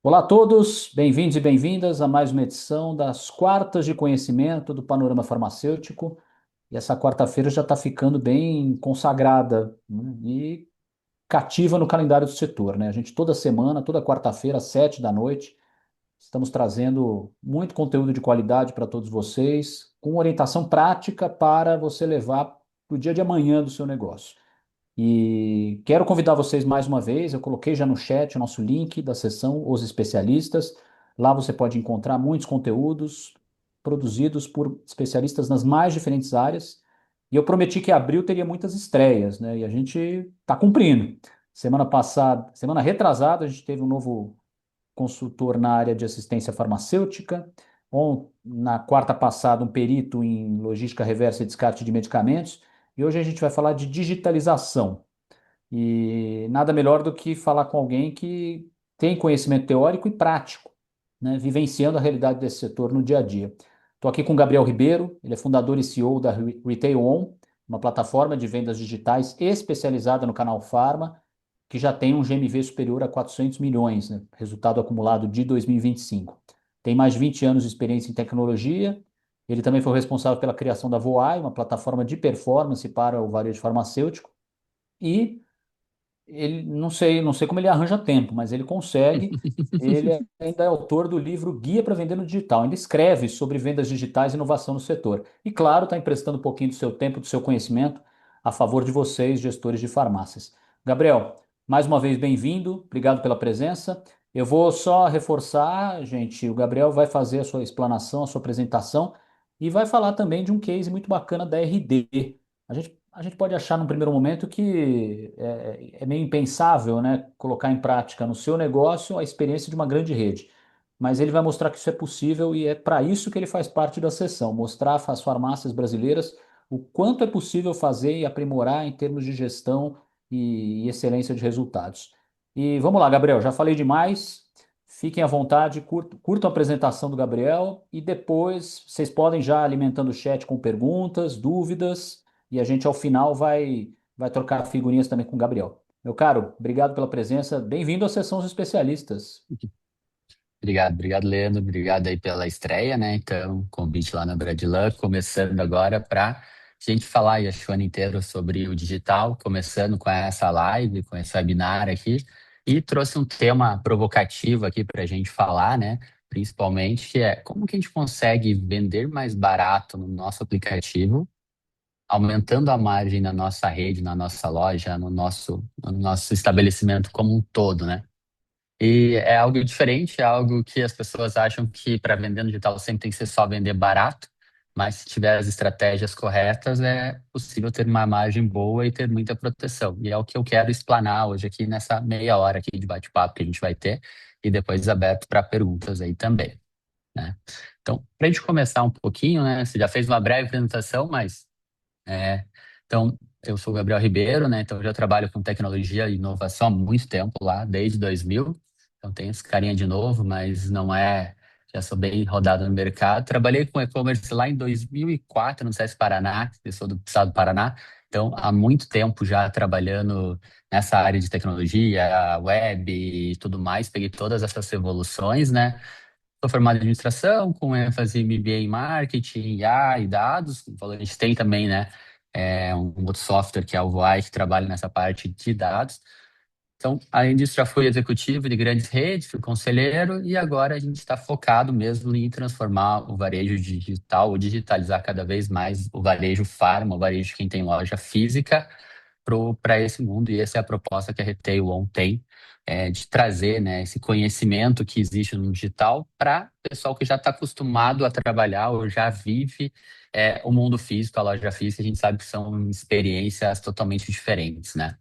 Olá a todos, bem-vindos e bem-vindas a mais uma edição das Quartas de Conhecimento do Panorama Farmacêutico. E essa quarta-feira já está ficando bem consagrada, né, e cativa no calendário do setor, né? A gente toda semana, toda quarta-feira, às 7 da noite, estamos trazendo muito conteúdo de qualidade para todos vocês, com orientação prática para você levar para o dia de amanhã do seu negócio. E quero convidar vocês mais uma vez. Eu coloquei já no chat o nosso link da sessão Os Especialistas. Lá você pode encontrar muitos conteúdos produzidos por especialistas nas mais diferentes áreas. E eu prometi que abril teria muitas estreias, né? E a gente está cumprindo. Semana passada, semana retrasada, a gente teve um novo consultor na área de assistência farmacêutica. Na quarta passada, um perito em logística reversa e descarte de medicamentos. E hoje a gente vai falar de digitalização. E nada melhor do que falar com alguém que tem conhecimento teórico e prático, né, vivenciando a realidade desse setor no dia a dia. Estou aqui com o Gabriel Ribeiro, ele é fundador e CEO da Retail On, uma plataforma de vendas digitais especializada no canal Pharma, que já tem um GMV superior a 400 milhões, né, resultado acumulado de 2025. Tem mais de 20 anos de experiência em tecnologia. Ele também foi responsável pela criação da Voai, uma plataforma de performance para o varejo farmacêutico. E ele não sei como ele arranja tempo, mas ele consegue. Ele ainda é autor do livro Guia para Vender no Digital. Ele escreve sobre vendas digitais e inovação no setor. E, claro, está emprestando um pouquinho do seu tempo, do seu conhecimento, a favor de vocês, gestores de farmácias. Gabriel, mais uma vez bem-vindo, obrigado pela presença. Eu vou só reforçar, gente, o Gabriel vai fazer a sua explanação, a sua apresentação e vai falar também de um case muito bacana da RD. A gente pode achar num primeiro momento que é meio impensável, né, colocar em prática no seu negócio a experiência de uma grande rede. Mas ele vai mostrar que isso é possível e é para isso que ele faz parte da sessão, mostrar às farmácias brasileiras o quanto é possível fazer e aprimorar em termos de gestão e excelência de resultados. E vamos lá, Gabriel, já falei demais. Fiquem à vontade, curtam a apresentação do Gabriel e depois vocês podem já alimentando o chat com perguntas, dúvidas. E a gente, ao final, vai trocar figurinhas também com o Gabriel. Meu caro, obrigado pela presença. Bem-vindo à sessão dos especialistas. Obrigado, Leandro. Obrigado aí pela estreia, né? Então, convite lá na Bradlan, começando agora para a gente falar aí acho, o ano inteiro sobre o digital, começando com essa live, com esse webinar aqui, e trouxe um tema provocativo aqui para a gente falar, né? Principalmente, que é como que a gente consegue vender mais barato no nosso aplicativo, aumentando a margem na nossa rede, na nossa loja, no nosso estabelecimento como um todo, né? E é algo diferente, é algo que as pessoas acham que para vender no digital sempre tem que ser só vender barato, mas se tiver as estratégias corretas, é possível ter uma margem boa e ter muita proteção. E é o que eu quero explanar hoje aqui nessa meia hora aqui de bate-papo que a gente vai ter, e depois aberto para perguntas aí também, né? Então, para a gente começar um pouquinho, né? Você já fez uma breve apresentação, mas é, então, eu sou o Gabriel Ribeiro, né? Então, eu já trabalho com tecnologia e inovação há muito tempo lá, desde 2000. Então, tenho esse carinha de novo, mas não é. Já sou bem rodado no mercado. Trabalhei com e-commerce lá em 2004 no SESC Paraná, eu sou do estado do Paraná. Então, há muito tempo já trabalhando nessa área de tecnologia, web e tudo mais. Peguei todas essas evoluções, né? Sou formado em administração, com ênfase em MBA em marketing, IA e dados. A gente tem também, né, um outro software que é o Voai, que trabalha nessa parte de dados. Então, além disso, já fui executivo de grandes redes, fui conselheiro e agora a gente está focado mesmo em transformar o varejo digital, ou digitalizar cada vez mais o varejo farma, o varejo de quem tem loja física, para esse mundo. E essa é a proposta que a Retail On tem, de trazer, né, esse conhecimento que existe no digital para o pessoal que já está acostumado a trabalhar ou já vive o mundo físico, a loja física. A gente sabe que são experiências totalmente diferentes, né?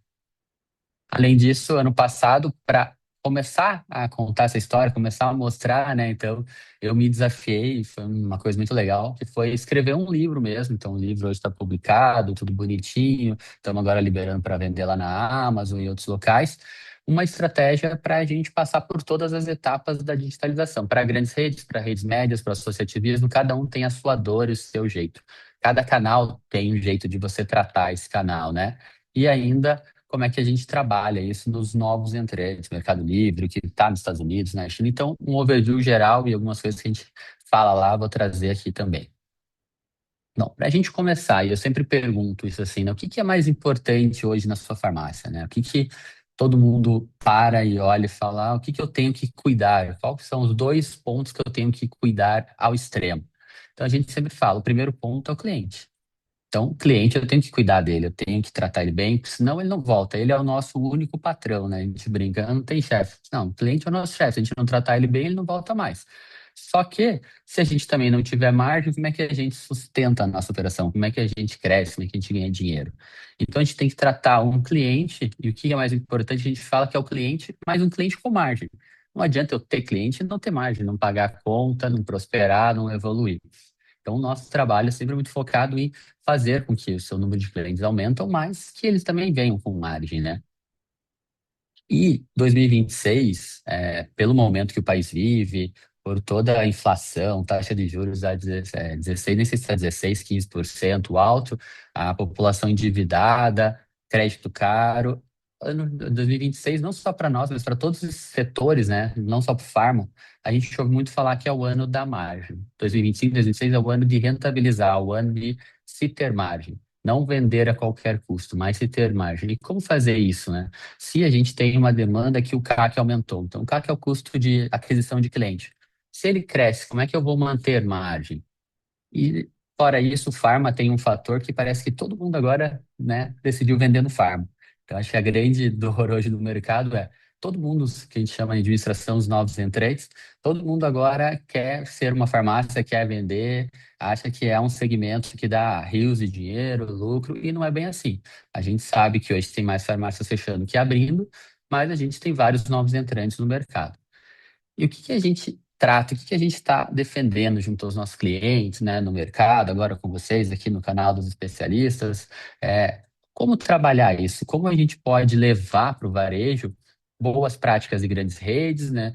Além disso, ano passado, para começar a contar essa história, começar a mostrar, né? Então, eu me desafiei, foi uma coisa muito legal, que foi escrever um livro mesmo. Então, o livro hoje está publicado, tudo bonitinho. Estamos agora liberando para vender lá na Amazon e outros locais. Uma estratégia para a gente passar por todas as etapas da digitalização, para grandes redes, para redes médias, para associativismo, cada um tem a sua dor e o seu jeito. Cada canal tem um jeito de você tratar esse canal, né? E ainda como é que a gente trabalha isso nos novos entrantes, Mercado Livre, o que está nos Estados Unidos, na China. Então, um overview geral e algumas coisas que a gente fala lá, vou trazer aqui também. Não, para a gente começar, e eu sempre pergunto isso assim, né? O que que é mais importante hoje na sua farmácia, né? O que que todo mundo para e olha e fala, o que que eu tenho que cuidar? Quais são os dois pontos que eu tenho que cuidar ao extremo? Então a gente sempre fala, o primeiro ponto é o cliente. Então, o cliente, eu tenho que cuidar dele, eu tenho que tratar ele bem, porque senão ele não volta. Ele é o nosso único patrão, né? A gente brinca, "Ah, não tem chefe." Não, o cliente é o nosso chefe. Se a gente não tratar ele bem, ele não volta mais. Só que, se a gente também não tiver margem, como é que a gente sustenta a nossa operação? Como é que a gente cresce? Como é que a gente ganha dinheiro? Então, a gente tem que tratar um cliente, e o que é mais importante, a gente fala que é o cliente, mas um cliente com margem. Não adianta eu ter cliente e não ter margem, não pagar a conta, não prosperar, não evoluir. Então, o nosso trabalho é sempre muito focado em fazer com que o seu número de clientes aumentam, mas que eles também venham com margem, né? E 2026, pelo momento que o país vive, por toda a inflação, taxa de juros a 16, nem sei se está 16, 15% alto, a população endividada, crédito caro. Ano 2026, não só para nós, mas para todos os setores, né? Não só para o farma, a gente ouve muito falar que é o ano da margem. 2025, 2026 é o ano de rentabilizar, o ano de se ter margem. Não vender a qualquer custo, mas se ter margem. E como fazer isso, né? Se a gente tem uma demanda que o CAC aumentou. Então, o CAC é o custo de aquisição de cliente. Se ele cresce, como é que eu vou manter margem? E, fora isso, o Pharma tem um fator que parece que todo mundo agora, né, decidiu vender no Pharma. Então, acho que a grande dor hoje do mercado é todo mundo, que a gente chama de administração, os novos entrantes, todo mundo agora quer ser uma farmácia, quer vender, acha que é um segmento que dá rios de dinheiro, lucro, e não é bem assim. A gente sabe que hoje tem mais farmácias fechando que abrindo, mas a gente tem vários novos entrantes no mercado. E o que que a gente trata, o que que a gente está defendendo junto aos nossos clientes, né, no mercado, agora com vocês aqui no canal dos especialistas, como trabalhar isso? Como a gente pode levar para o varejo boas práticas de grandes redes, né,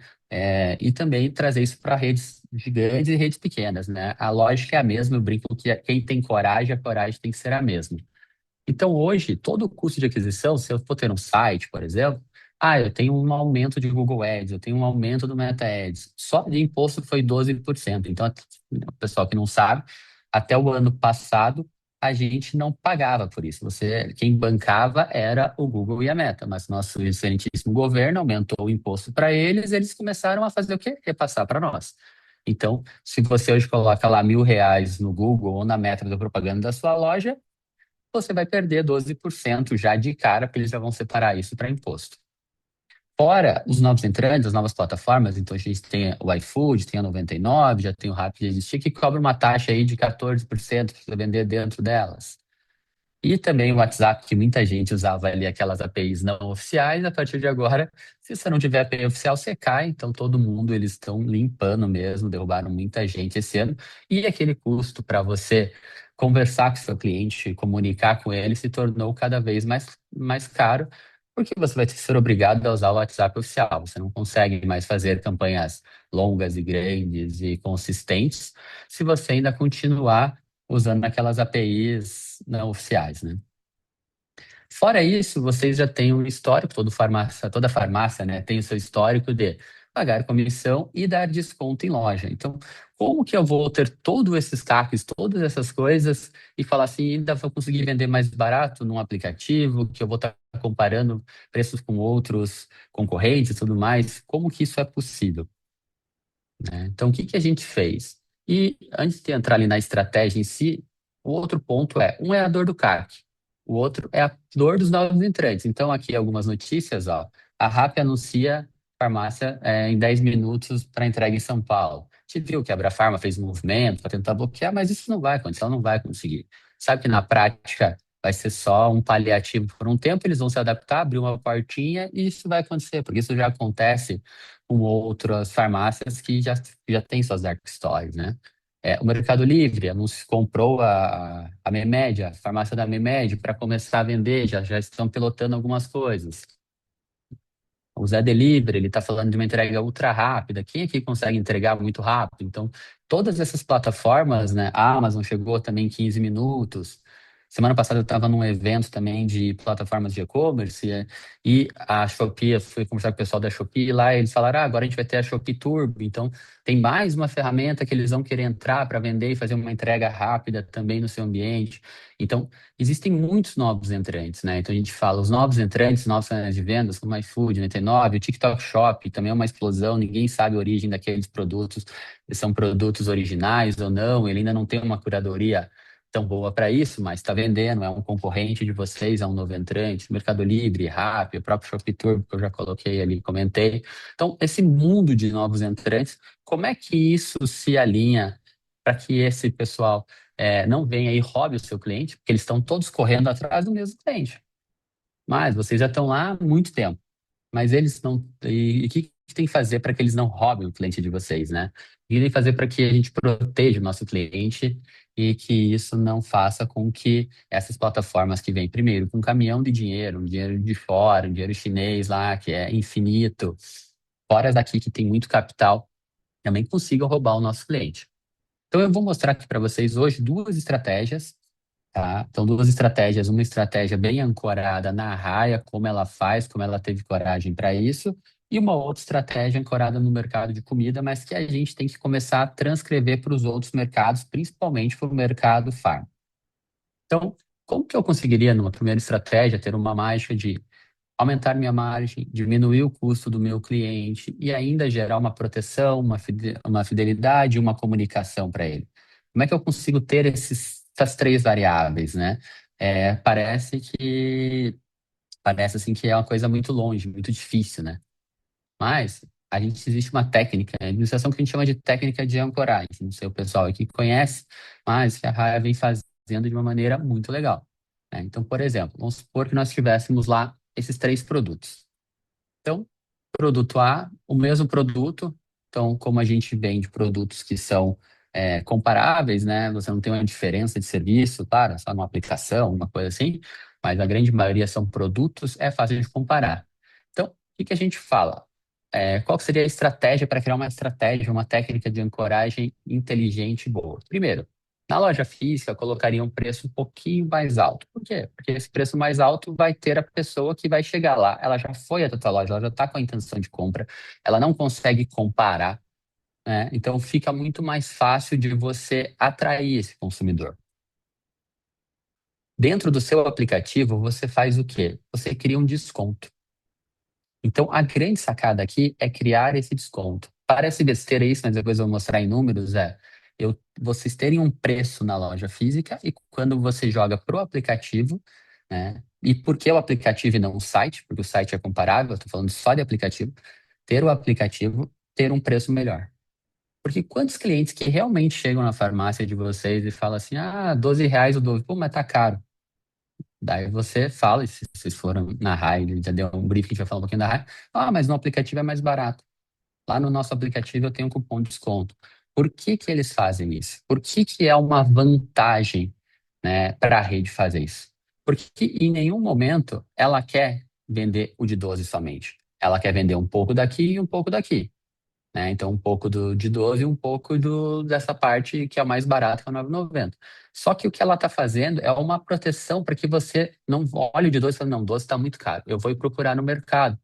e também trazer isso para redes gigantes e redes pequenas, né? A lógica é a mesma, eu brinco que quem tem coragem, a coragem tem que ser a mesma. Então, hoje, todo o custo de aquisição, se eu for ter um site, por exemplo, eu tenho um aumento de Google Ads, eu tenho um aumento do Meta Ads. Só de imposto foi 12%. Então, o pessoal que não sabe, até o ano passado, a gente não pagava por isso. Quem bancava era o Google e a Meta, mas nosso excelentíssimo governo aumentou o imposto para eles, eles começaram a fazer o quê? Repassar para nós. Então, se você hoje coloca lá R$ 1.000 no Google ou na Meta da propaganda da sua loja, você vai perder 12% já de cara, porque eles já vão separar isso para imposto. Fora os novos entrantes, as novas plataformas, então a gente tem o iFood, tem a 99, já tem o Rappi Existir, que cobra uma taxa aí de 14% para você vender dentro delas. E também o WhatsApp, que muita gente usava ali aquelas APIs não oficiais, a partir de agora, se você não tiver API oficial, você cai. Então, todo mundo, eles estão limpando mesmo, derrubaram muita gente esse ano. E aquele custo para você conversar com seu cliente, comunicar com ele, se tornou cada vez mais caro, porque você vai ser obrigado a usar o WhatsApp oficial. Você não consegue mais fazer campanhas longas e grandes e consistentes se você ainda continuar usando aquelas APIs não oficiais, né? Fora isso, vocês já têm um histórico, toda farmácia, né, tem o seu histórico de pagar comissão e dar desconto em loja. Então, como que eu vou ter todos esses CACs, todas essas coisas e falar assim, ainda vou conseguir vender mais barato num aplicativo, que eu vou estar comparando preços com outros concorrentes e tudo mais? Como que isso é possível? Né? Então, o que que a gente fez? E antes de entrar ali na estratégia em si, o outro ponto um é a dor do CAC, o outro é a dor dos novos entrantes. Então, aqui algumas notícias, ó. A Rappi anuncia farmácia em 10 minutos para entrega em São Paulo. A gente viu que a Abrafarma fez um movimento para tentar bloquear, mas isso não vai acontecer, ela não vai conseguir. Sabe que na prática vai ser só um paliativo por um tempo, eles vão se adaptar, abrir uma portinha e isso vai acontecer, porque isso já acontece com outras farmácias que já têm suas dark stores, né? O Mercado Livre comprou a Memed, a farmácia da Memed, para começar a vender, já estão pilotando algumas coisas. O Zé Delivery, ele está falando de uma entrega ultra rápida. Quem aqui consegue entregar muito rápido? Então, todas essas plataformas, né? A Amazon chegou também em 15 minutos. Semana passada eu estava num evento também de plataformas de e-commerce e a Shopee, eu fui conversar com o pessoal da Shopee e lá eles falaram, agora a gente vai ter a Shopee Turbo, então tem mais uma ferramenta que eles vão querer entrar para vender e fazer uma entrega rápida também no seu ambiente. Então, existem muitos novos entrantes, né? Então a gente fala, os novos entrantes, novos canais de vendas, como o iFood, 99, o TikTok Shop, também é uma explosão, ninguém sabe a origem daqueles produtos, se são produtos originais ou não, ele ainda não tem uma curadoria tão boa para isso, mas está vendendo, é um concorrente de vocês, é um novo entrante, Mercado Livre, Rappi, o próprio Shopee Turbo, que eu já coloquei ali, comentei. Então, esse mundo de novos entrantes, como é que isso se alinha para que esse pessoal não venha e roube o seu cliente, porque eles estão todos correndo atrás do mesmo cliente. Mas vocês já estão lá há muito tempo. Mas eles não. E o que tem que fazer para que eles não roubem o cliente de vocês, né? O que tem que fazer para que a gente proteja o nosso cliente e que isso não faça com que essas plataformas que vêm primeiro com um caminhão de dinheiro, um dinheiro de fora, um dinheiro chinês lá, que é infinito, fora daqui que tem muito capital, também consigam roubar o nosso cliente. Então, eu vou mostrar aqui para vocês hoje duas estratégias, tá? Então, duas estratégias, uma estratégia bem ancorada na Raia, como ela faz, como ela teve coragem para isso, e uma outra estratégia ancorada no mercado de comida, mas que a gente tem que começar a transcrever para os outros mercados, principalmente para o mercado farm. Então, como que eu conseguiria, numa primeira estratégia, ter uma mágica de aumentar minha margem, diminuir o custo do meu cliente e ainda gerar uma proteção, uma fidelidade, uma comunicação para ele? Como é que eu consigo ter essas três variáveis, né? Parece assim que é uma coisa muito longe, muito difícil, né? Mas existe uma técnica, a administração que a gente chama de técnica de ancoragem. Não sei o pessoal aqui que conhece, mas que a Raia vem fazendo de uma maneira muito legal, né? Então, por exemplo, vamos supor que nós tivéssemos lá esses três produtos. Então, produto A, o mesmo produto. Então, como a gente vende produtos que são comparáveis, né? Você não tem uma diferença de serviço, claro, só numa aplicação, uma coisa assim, mas a grande maioria são produtos, é fácil de comparar. Então, o que que a gente fala? Qual que seria a estratégia para criar uma estratégia, uma técnica de ancoragem inteligente e boa? Primeiro, na loja física, colocaria um preço um pouquinho mais alto. Por quê? Porque esse preço mais alto vai ter a pessoa que vai chegar lá. Ela já foi à tua loja, ela já está com a intenção de compra, ela não consegue comparar, né? Então fica muito mais fácil de você atrair esse consumidor. Dentro do seu aplicativo, você faz o quê? Você cria um desconto. Então, a grande sacada aqui é criar esse desconto. Parece besteira isso, mas depois eu vou mostrar em números, vocês terem um preço na loja física e quando você joga para o aplicativo, né? E por que o aplicativo e não o site? Porque o site é comparável, eu estou falando só de aplicativo. Ter o aplicativo, ter um preço melhor. Porque quantos clientes que realmente chegam na farmácia de vocês e falam assim, R$ 12 o Dove, pô, mas tá caro. Daí você fala, e se vocês foram na RAI, ele já deu um briefing, a gente vai falar um pouquinho da RAI. Mas no aplicativo é mais barato. Lá no nosso aplicativo eu tenho um cupom de desconto. Por que que eles fazem isso? Por que que é uma vantagem, né, para a rede fazer isso? Porque em nenhum momento ela quer vender o de 12 somente. Ela quer vender um pouco daqui e um pouco daqui, né? Então, um pouco de 12 e um pouco dessa parte que é o mais barato, que é o 9,90. Só que o que ela está fazendo é uma proteção para que você não olhe o de 12 e fale, não, 12 está muito caro, eu vou ir procurar no mercado.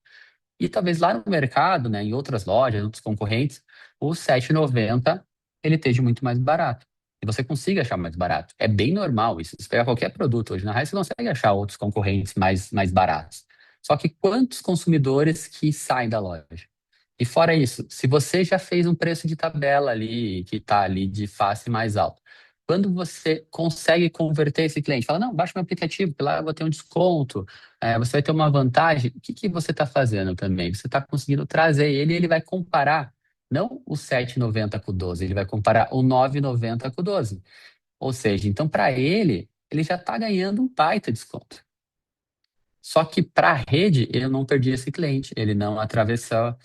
E talvez lá no mercado, né, em outras lojas, em outros concorrentes, o 7,90 ele esteja muito mais barato. E você consiga achar mais barato. É bem normal isso. Se pegar qualquer produto hoje na Raia, você consegue achar outros concorrentes mais baratos. Só que quantos consumidores que saem da loja? E fora isso, se você já fez um preço de tabela ali, que está ali de face mais alto, quando você consegue converter esse cliente, fala, não, baixa meu aplicativo, que lá eu vou ter um desconto, você vai ter uma vantagem, o que que você está fazendo também? Você está conseguindo trazer ele e ele vai comparar, não o 7,90 com o 12, ele vai comparar o 9,90 com o 12. Ou seja, então para ele já está ganhando um baita desconto. Só que para a rede, ele não perdia esse cliente, ele não atravessou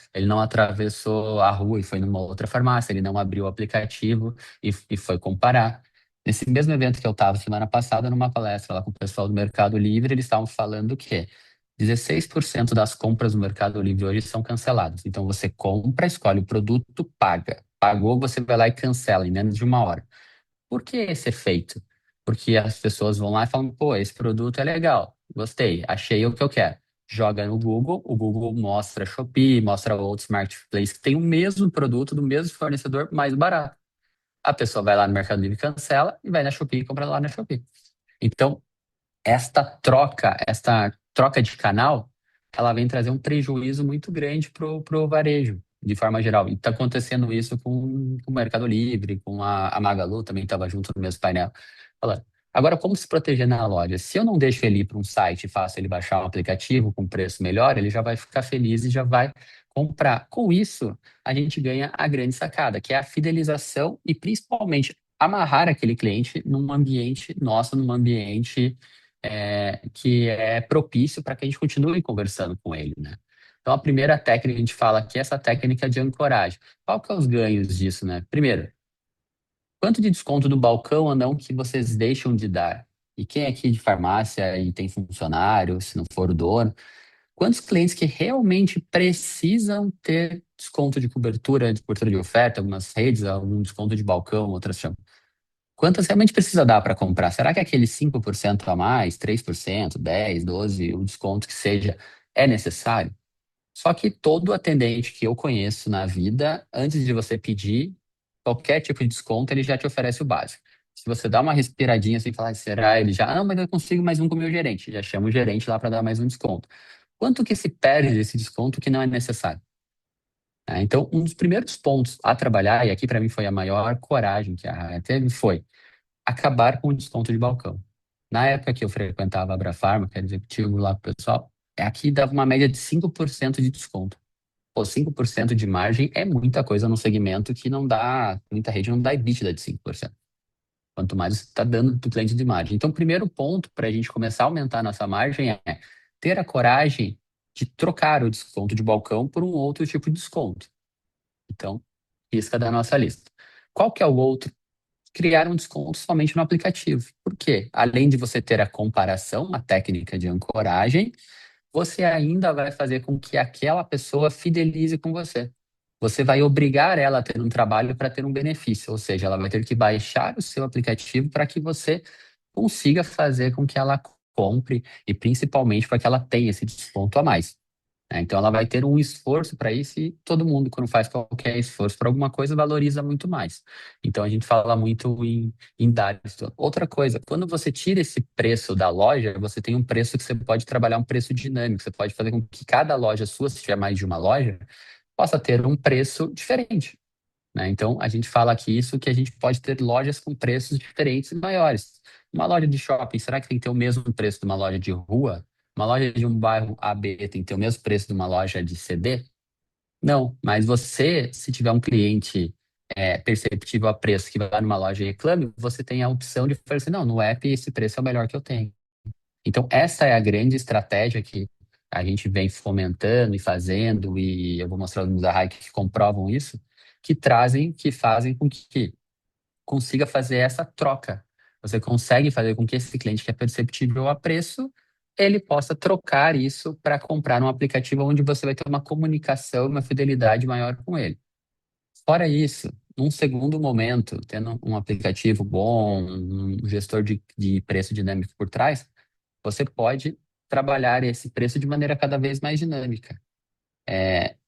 a rua e foi numa outra farmácia, ele não abriu o aplicativo e foi comparar. Nesse mesmo evento que eu estava semana passada, numa palestra lá com o pessoal do Mercado Livre, eles estavam falando que 16% das compras no Mercado Livre hoje são canceladas. Então você compra, escolhe o produto, paga. Pagou, você vai lá e cancela em menos de uma hora. Por que esse efeito? porque as pessoas vão lá e falam, pô, esse produto é legal, gostei, achei o que eu quero. Joga no Google, o Google mostra Shopee, mostra outros marketplaces que tem o mesmo produto do mesmo fornecedor mais barato. A pessoa vai lá no Mercado Livre, cancela e vai na Shopee e compra lá na Shopee. Então, esta troca de canal, ela vem trazer um prejuízo muito grande pro varejo, de forma geral. E está acontecendo isso com o Mercado Livre, com a Magalu, também estava junto no mesmo painel. Falando. Agora, como se proteger na loja? Se eu não deixo ele ir para um site e faço ele baixar um aplicativo com preço melhor, ele já vai ficar feliz e já vai comprar. Com isso, a gente ganha a grande sacada, que é a fidelização e principalmente amarrar aquele cliente num ambiente nosso, num ambiente que é propício para que a gente continue conversando com ele, né? Então, a primeira técnica que a gente fala aqui é essa técnica de ancoragem. Qual que é os ganhos disso, né? Primeiro, quanto de desconto no balcão ou não que vocês deixam de dar? E quem é aqui de farmácia e tem funcionário, se não for o dono, quantos clientes que realmente precisam ter desconto de cobertura de oferta, algumas redes, algum desconto de balcão, outras chamam. Quantas realmente precisa dar para comprar? Será que aquele 5% a mais, 3%, 10, 12, o desconto que seja, é necessário? Só que todo atendente que eu conheço na vida, antes de você pedir qualquer tipo de desconto, ele já te oferece o básico. Se você dá uma respiradinha assim, falar, será? Ele já, mas eu consigo mais um com o meu gerente. Já chama o gerente lá para dar mais um desconto. Quanto que se perde desse desconto que não é necessário? Então, um dos primeiros pontos a trabalhar, e aqui para mim foi a maior coragem que a Raia teve, foi acabar com o desconto de balcão. Na época que eu frequentava a Abrafarma, que era executivo lá pro pessoal, aqui dava uma média de 5% de desconto. Pô, 5% de margem é muita coisa num segmento que não dá, muita rede não dá EBITDA de 5%. Quanto mais você está dando para o cliente de margem. Então, o primeiro ponto para a gente começar a aumentar a nossa margem é ter a coragem de trocar o desconto de balcão por um outro tipo de desconto. Então, risca da nossa lista. Qual que é o outro? Criar um desconto somente no aplicativo. Por quê? Além de você ter a comparação, a técnica de ancoragem, você ainda vai fazer com que aquela pessoa fidelize com você. Você vai obrigar ela a ter um trabalho para ter um benefício, ou seja, ela vai ter que baixar o seu aplicativo para que você consiga fazer com que ela compre e principalmente para que ela tenha esse desconto a mais. Então, ela vai ter um esforço para isso e todo mundo, quando faz qualquer esforço para alguma coisa, valoriza muito mais. Então, a gente fala muito em dar isso. Outra coisa, quando você tira esse preço da loja, você tem um preço que você pode trabalhar, um preço dinâmico. Você pode fazer com que cada loja sua, se tiver mais de uma loja, possa ter um preço diferente. Então, a gente fala aqui isso que a gente pode ter lojas com preços diferentes e maiores. Uma loja de shopping, será que tem que ter o mesmo preço de uma loja de rua? Uma loja de um bairro AB tem que ter o mesmo preço de uma loja de CD? Não, mas você, se tiver um cliente perceptível a preço que vai numa loja e reclame, você tem a opção de falar assim, não, no app esse preço é o melhor que eu tenho. Então, essa é a grande estratégia que a gente vem fomentando e fazendo, e eu vou mostrar alguns da Hike que comprovam isso, que fazem com que consiga fazer essa troca. Você consegue fazer com que esse cliente que é perceptível a preço, ele possa trocar isso para comprar num aplicativo onde você vai ter uma comunicação, uma fidelidade maior com ele. Fora isso, num segundo momento, tendo um aplicativo bom, um gestor de preço dinâmico por trás, você pode trabalhar esse preço de maneira cada vez mais dinâmica.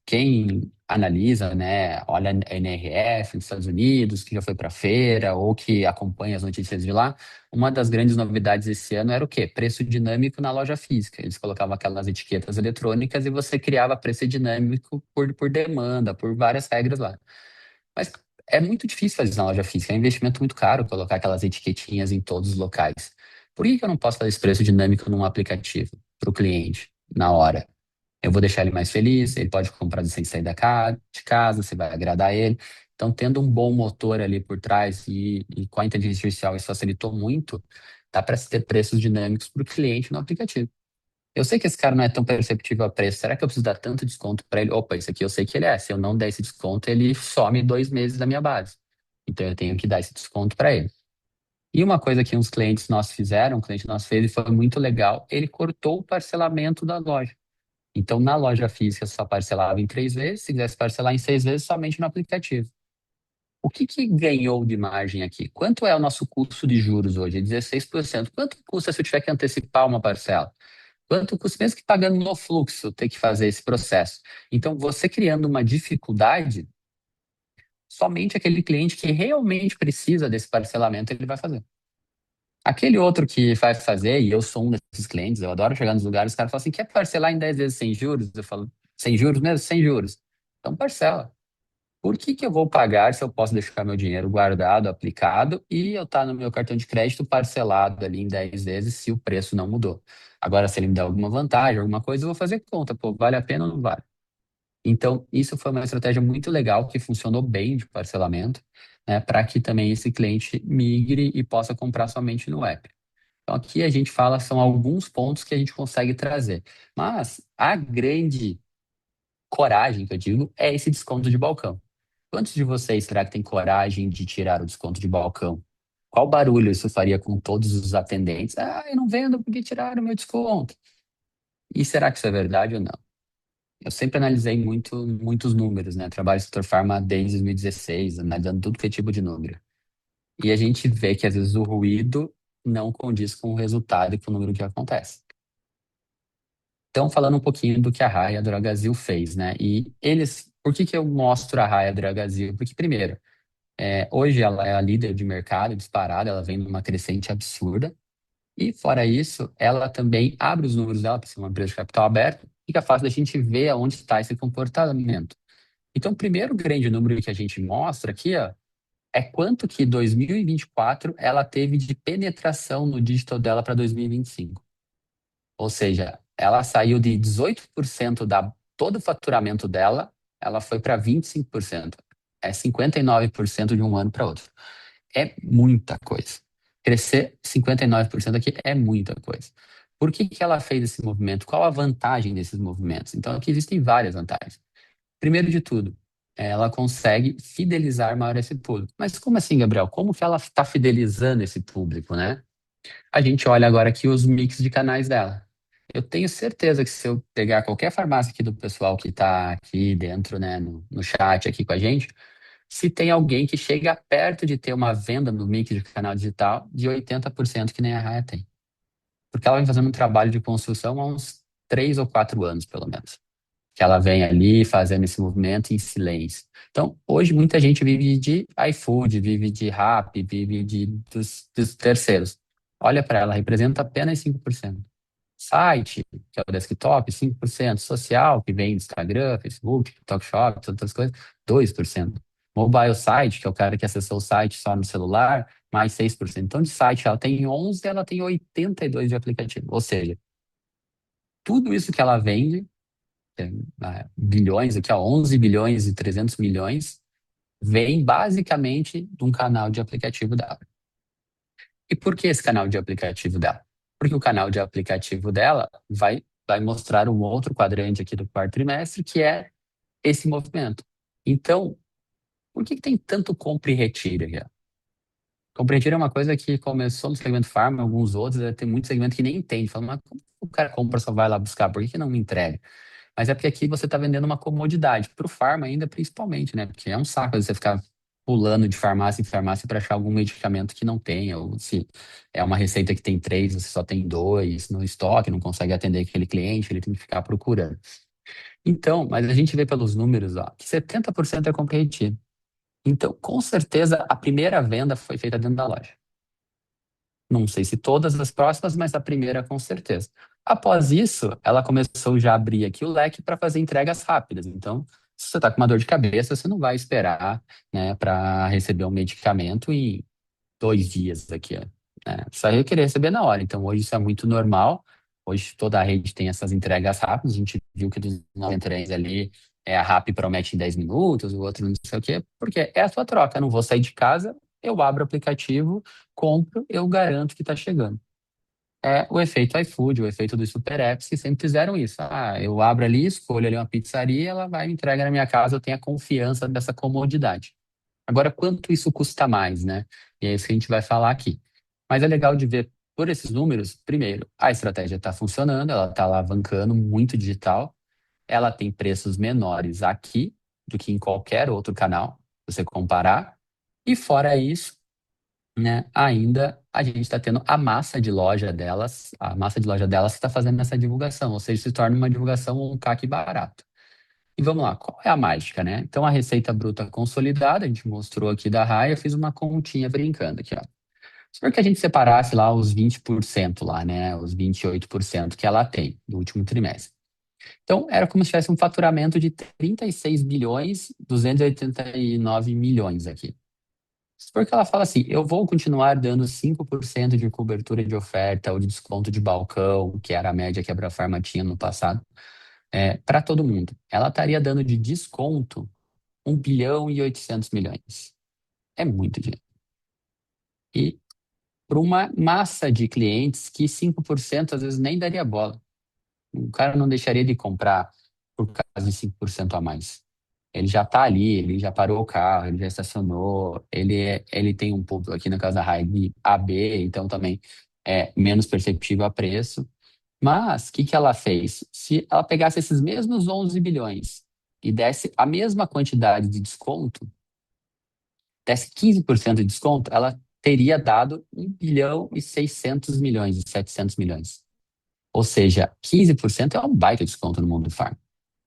Quem analisa, né, olha a NRF nos Estados Unidos, que já foi para a feira ou que acompanha as notícias de lá, uma das grandes novidades esse ano era o quê? Preço dinâmico na loja física. Eles colocavam aquelas etiquetas eletrônicas e você criava preço dinâmico por demanda, por várias regras lá. Mas é muito difícil fazer isso na loja física, é um investimento muito caro colocar aquelas etiquetinhas em todos os locais. Por que que eu não posso fazer esse preço dinâmico num aplicativo para o cliente na hora? Eu vou deixar ele mais feliz, ele pode comprar sem sair de casa, você vai agradar ele. Então, tendo um bom motor ali por trás e com a inteligência artificial isso facilitou muito, dá para se ter preços dinâmicos para o cliente no aplicativo. Eu sei que esse cara não é tão perceptível a preço. Será que eu preciso dar tanto desconto para ele? Opa, isso aqui eu sei que ele é. Se eu não der esse desconto, ele some 2 meses da minha base. Então eu tenho que dar esse desconto para ele. E uma coisa que uns clientes nossos fizeram, um cliente nosso fez e foi muito legal, ele cortou o parcelamento da loja. Então, na loja física, só parcelava em 3 vezes, se quisesse parcelar em 6 vezes, somente no aplicativo. O que que ganhou de margem aqui? Quanto é o nosso custo de juros hoje? É 16%. Quanto custa se eu tiver que antecipar uma parcela? Quanto custa, mesmo que pagando no fluxo, ter que fazer esse processo? Então, você criando uma dificuldade, somente aquele cliente que realmente precisa desse parcelamento, ele vai fazer. Aquele outro que vai fazer, e eu sou um desses clientes, eu adoro chegar nos lugares, os caras falam assim, quer parcelar em 10 vezes sem juros? Eu falo, sem juros mesmo? Sem juros. Então parcela. Por que que eu vou pagar se eu posso deixar meu dinheiro guardado, aplicado, e eu estar no meu cartão de crédito parcelado ali em 10 vezes se o preço não mudou? Agora, se ele me der alguma vantagem, alguma coisa, eu vou fazer conta, pô, vale a pena ou não vale? Então, isso foi uma estratégia muito legal que funcionou bem de parcelamento, né, para que também esse cliente migre e possa comprar somente no app. Então, aqui a gente fala, são alguns pontos que a gente consegue trazer. Mas a grande coragem que eu digo é esse desconto de balcão. Quantos de vocês será que tem coragem de tirar o desconto de balcão? Qual barulho isso faria com todos os atendentes? Ah, eu não vendo porque tiraram o meu desconto. E será que isso é verdade ou não? Eu sempre analisei muitos números, né? Trabalho no setor farma desde 2016, analisando tudo que é tipo de número. E a gente vê que às vezes o ruído não condiz com o resultado e com o número que acontece. Então, falando um pouquinho do que a Raia Drogasil fez, né? E eles, por que que eu mostro a Raia Drogasil? Porque, primeiro, hoje ela é a líder de mercado disparada, ela vem numa crescente absurda. E, fora isso, ela também abre os números dela, para ser uma empresa de capital aberto, fica fácil da gente ver aonde está esse comportamento. Então, o primeiro grande número que a gente mostra aqui, ó, é quanto que 2024 ela teve de penetração no digital dela para 2025. Ou seja, ela saiu de 18% da todo o faturamento dela, ela foi para 25%. É 59% de um ano para outro. É muita coisa. Crescer 59% aqui é muita coisa. Por que que ela fez esse movimento? Qual a vantagem desses movimentos? Então, aqui existem várias vantagens. Primeiro de tudo, ela consegue fidelizar maior esse público. Mas como assim, Gabriel? Como que ela está fidelizando esse público, né? A gente olha agora aqui os mix de canais dela. Eu tenho certeza que se eu pegar qualquer farmácia aqui do pessoal que está aqui dentro, né, no chat aqui com a gente, se tem alguém que chega perto de ter uma venda no mix de canal digital de 80% que nem a Raia tem. Porque ela vem fazendo um trabalho de construção há uns 3 ou 4 anos, pelo menos. Que ela vem ali fazendo esse movimento em silêncio. Então, hoje muita gente vive de iFood, vive de Rappi, vive dos terceiros. Olha para ela, representa apenas 5%. Site, que é o desktop, 5%. Social, que vem do Instagram, Facebook, TikTok Shop, todas outras coisas, 2%. Mobile site, que é o cara que acessou o site só no celular, mais 6%. Então, de site ela tem 11, ela tem 82 de aplicativo. Ou seja, tudo isso que ela vende bilhões, aqui ó, 11 bilhões e 300 milhões, vem basicamente de um canal de aplicativo dela. E por que esse canal de aplicativo dela? Porque o canal de aplicativo dela vai mostrar um outro quadrante aqui do quarto trimestre, que é esse movimento. Então, por que que tem tanto compra e retira aqui? Compra e retira é uma coisa que começou no segmento farma, alguns outros, tem muito segmento que nem entende. Fala, mas como o cara compra só vai lá buscar? Por que que não me entrega? Mas é porque aqui você está vendendo uma comodidade. Para o farma ainda, principalmente, né? Porque é um saco você ficar pulando de farmácia em farmácia para achar algum medicamento que não tenha, ou se é uma receita que tem três, você só tem dois no estoque, não consegue atender aquele cliente, ele tem que ficar procurando. Então, mas a gente vê pelos números, ó, que 70% é compra e retiro. Então, com certeza, a primeira venda foi feita dentro da loja. Não sei se todas as próximas, mas a primeira com certeza. Após isso, ela começou já a abrir aqui o leque para fazer entregas rápidas. Então, se você está com uma dor de cabeça, você não vai esperar, né, para receber um medicamento em 2 dias aqui, né? Você vai querer receber na hora. Então, hoje isso é muito normal. Hoje toda a rede tem essas entregas rápidas. A gente viu que dos 93 ali, a Rappi promete em 10 minutos, o outro não sei o quê, porque é a sua troca. Eu não vou sair de casa, eu abro o aplicativo, compro, eu garanto que está chegando. É o efeito iFood, o efeito dos super apps que sempre fizeram isso. Ah, eu abro ali, escolho ali uma pizzaria, ela vai e me entrega na minha casa, eu tenho a confiança dessa comodidade. Agora, quanto isso custa mais, né? E é isso que a gente vai falar aqui. Mas é legal de ver por esses números, primeiro, a estratégia está funcionando, ela está alavancando muito digital, ela tem preços menores aqui do que em qualquer outro canal, se você comparar. E fora isso, né, ainda a gente está tendo a massa de loja delas que está fazendo essa divulgação, ou seja, se torna uma divulgação um CAC barato. E vamos lá, qual é a mágica, né? Então, a receita bruta consolidada, a gente mostrou aqui da Raia, eu fiz uma continha brincando aqui, ó. Se for que a gente separasse lá os 20% lá, né? Os 28% que ela tem do último trimestre. Então, era como se tivesse um faturamento de 36 bilhões, 289 milhões aqui. Se for que ela fala assim, eu vou continuar dando 5% de cobertura de oferta ou de desconto de balcão, que era a média que a Abrafarma tinha no passado, para todo mundo. Ela estaria dando de desconto 1 bilhão e 800 milhões. É muito dinheiro. E para uma massa de clientes que 5% às vezes nem daria bola. O cara não deixaria de comprar por causa de 5% a mais. Ele já está ali, ele já parou o carro, ele já estacionou, ele tem um público aqui na casa da Raid AB, então também é menos perceptível a preço. Mas o que que ela fez? Se ela pegasse esses mesmos 11 bilhões e desse a mesma quantidade de desconto, desse 15% de desconto, ela teria dado 1 bilhão e 600 milhões, e 700 milhões. Ou seja, 15% é um baita desconto no mundo do farma.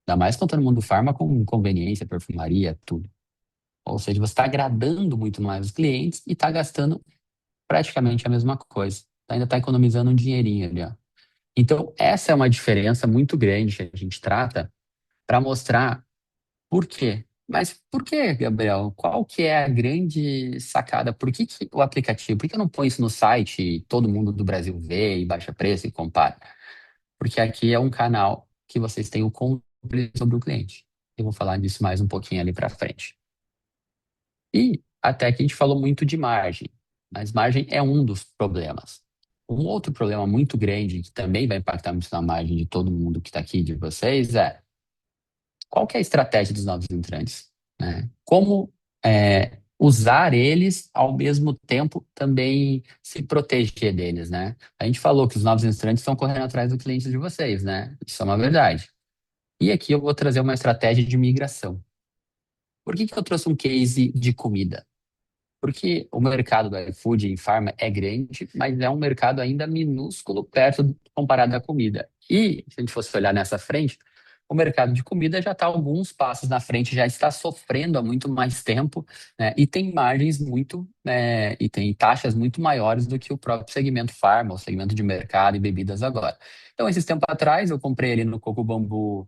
Ainda mais contando no mundo do farma com conveniência, perfumaria, tudo. Ou seja, você está agradando muito mais os clientes e está gastando praticamente a mesma coisa. Ainda está economizando um dinheirinho ali, ó. Então, essa é uma diferença muito grande que a gente trata para mostrar por quê. Mas por que, Gabriel? Qual que é a grande sacada? Por que que o aplicativo? Por que eu não ponho isso no site e todo mundo do Brasil vê e baixa preço e compara? Porque aqui é um canal que vocês têm o controle sobre o cliente. Eu vou falar disso mais um pouquinho ali para frente. E até aqui a gente falou muito de margem, mas margem é um dos problemas. Um outro problema muito grande que também vai impactar muito na margem de todo mundo que está aqui, de vocês, é qual que é a estratégia dos novos entrantes, né? Como usar eles ao mesmo tempo também se proteger deles, né? A gente falou que os novos entrantes estão correndo atrás do cliente de vocês, né? Isso é uma verdade. E aqui eu vou trazer uma estratégia de migração. Por que que eu trouxe um case de comida? Porque o mercado do iFood e Farma é grande, mas é um mercado ainda minúsculo comparado à comida. E, se a gente fosse olhar nessa frente, o mercado de comida já está alguns passos na frente, já está sofrendo há muito mais tempo, né, e tem margens muito, e tem taxas muito maiores do que o próprio segmento Farma, o segmento de mercado e bebidas agora. Então, esses tempos atrás, eu comprei ali no Coco Bambu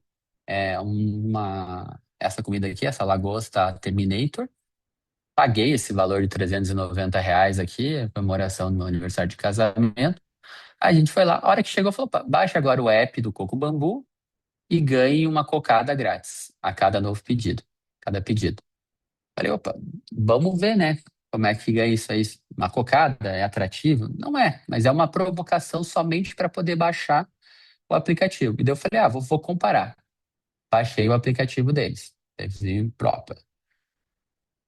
essa comida aqui, essa lagosta Terminator, paguei esse valor de R$ 390 aqui, a comemoração do meu aniversário de casamento. A gente foi lá, a hora que chegou, falou: "Pá, baixa agora o app do Coco Bambu e ganhe uma cocada grátis a cada novo pedido, cada pedido." Falei, opa, vamos ver, né? Como é que ganha isso aí? Uma cocada é atrativo? Não é, mas é uma provocação somente para poder baixar o aplicativo. E daí eu falei, vou comparar. Baixei o aplicativo deles, deles próprio.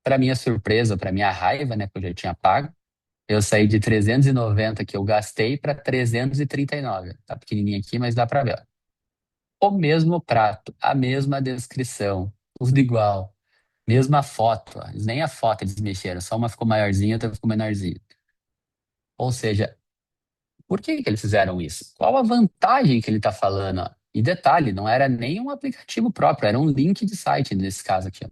Para minha surpresa, para minha raiva, né, que eu já tinha pago, eu saí de 390 que eu gastei para 339. Tá pequenininho aqui, mas dá para ver. Ó. O mesmo prato, a mesma descrição, tudo igual. Mesma foto, ó. Nem a foto eles mexeram, só uma ficou maiorzinha, outra ficou menorzinha. Ou seja, por que que eles fizeram isso? Qual a vantagem que ele está falando? Ó? E detalhe, não era nem um aplicativo próprio, era um link de site nesse caso aqui. Ó.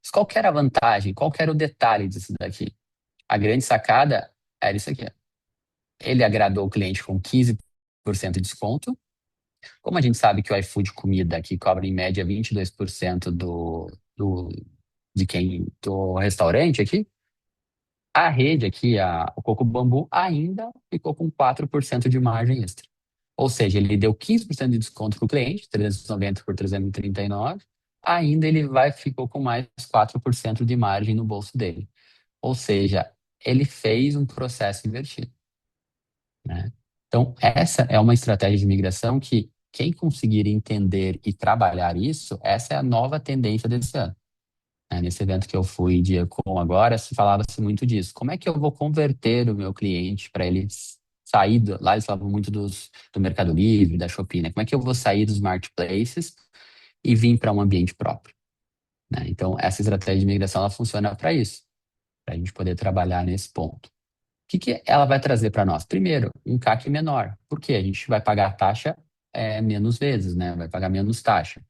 Mas qual que era a vantagem? Qual que era o detalhe disso daqui? A grande sacada era isso aqui. Ó. Ele agradou o cliente com 15% de desconto. Como a gente sabe que o iFood Comida aqui cobra em média 22% de quem do restaurante aqui, a rede aqui, o Coco Bambu, ainda ficou com 4% de margem extra. Ou seja, ele deu 15% de desconto para o cliente, 390 por 339, ainda ficou com mais 4% de margem no bolso dele. Ou seja, ele fez um processo invertido, né? Então, essa é uma estratégia de migração que quem conseguir entender e trabalhar isso, essa é a nova tendência desse ano. Nesse evento que eu fui de Ecom agora, se falava-se muito disso. Como é que eu vou converter o meu cliente para ele sair lá eles falavam muito do Mercado Livre, da Shopee, né? Como é que eu vou sair dos marketplaces e vir para um ambiente próprio, né? Então, essa estratégia de migração ela funciona para isso. para a gente poder trabalhar nesse ponto. O que que ela vai trazer para nós? Primeiro, um CAC menor. Por quê? A gente vai pagar a taxa menos vezes, né? Vai pagar menos taxa.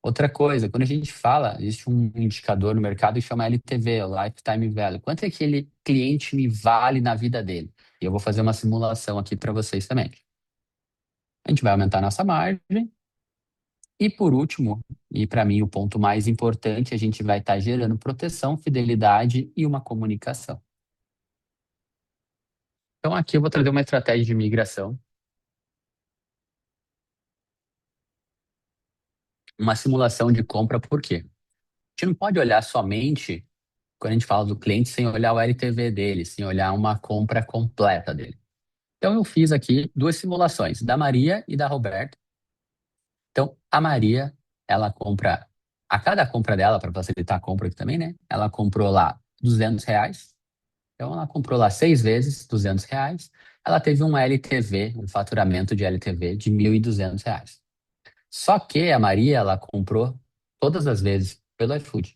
Outra coisa, quando a gente fala, existe um indicador no mercado que chama LTV, o Lifetime Value. Quanto é que aquele cliente me vale na vida dele? E eu vou fazer uma simulação aqui para vocês também. A gente vai aumentar a nossa margem. E por último, e para mim o ponto mais importante, a gente vai estar gerando proteção, fidelidade e uma comunicação. Então aqui eu vou trazer uma estratégia de migração, uma simulação de compra, por quê? A gente não pode olhar somente, quando a gente fala do cliente, sem olhar o LTV dele, sem olhar uma compra completa dele. Então eu fiz aqui duas simulações, da Maria e da Roberta. Então a Maria, ela compra, a cada compra dela, para facilitar a compra aqui também, né? Ela comprou lá R$ 200. Então, ela comprou lá 6 vezes, R$ 200. Ela teve um LTV, um faturamento de LTV de R$ 1.200. Só que a Maria, ela comprou todas as vezes pelo iFood.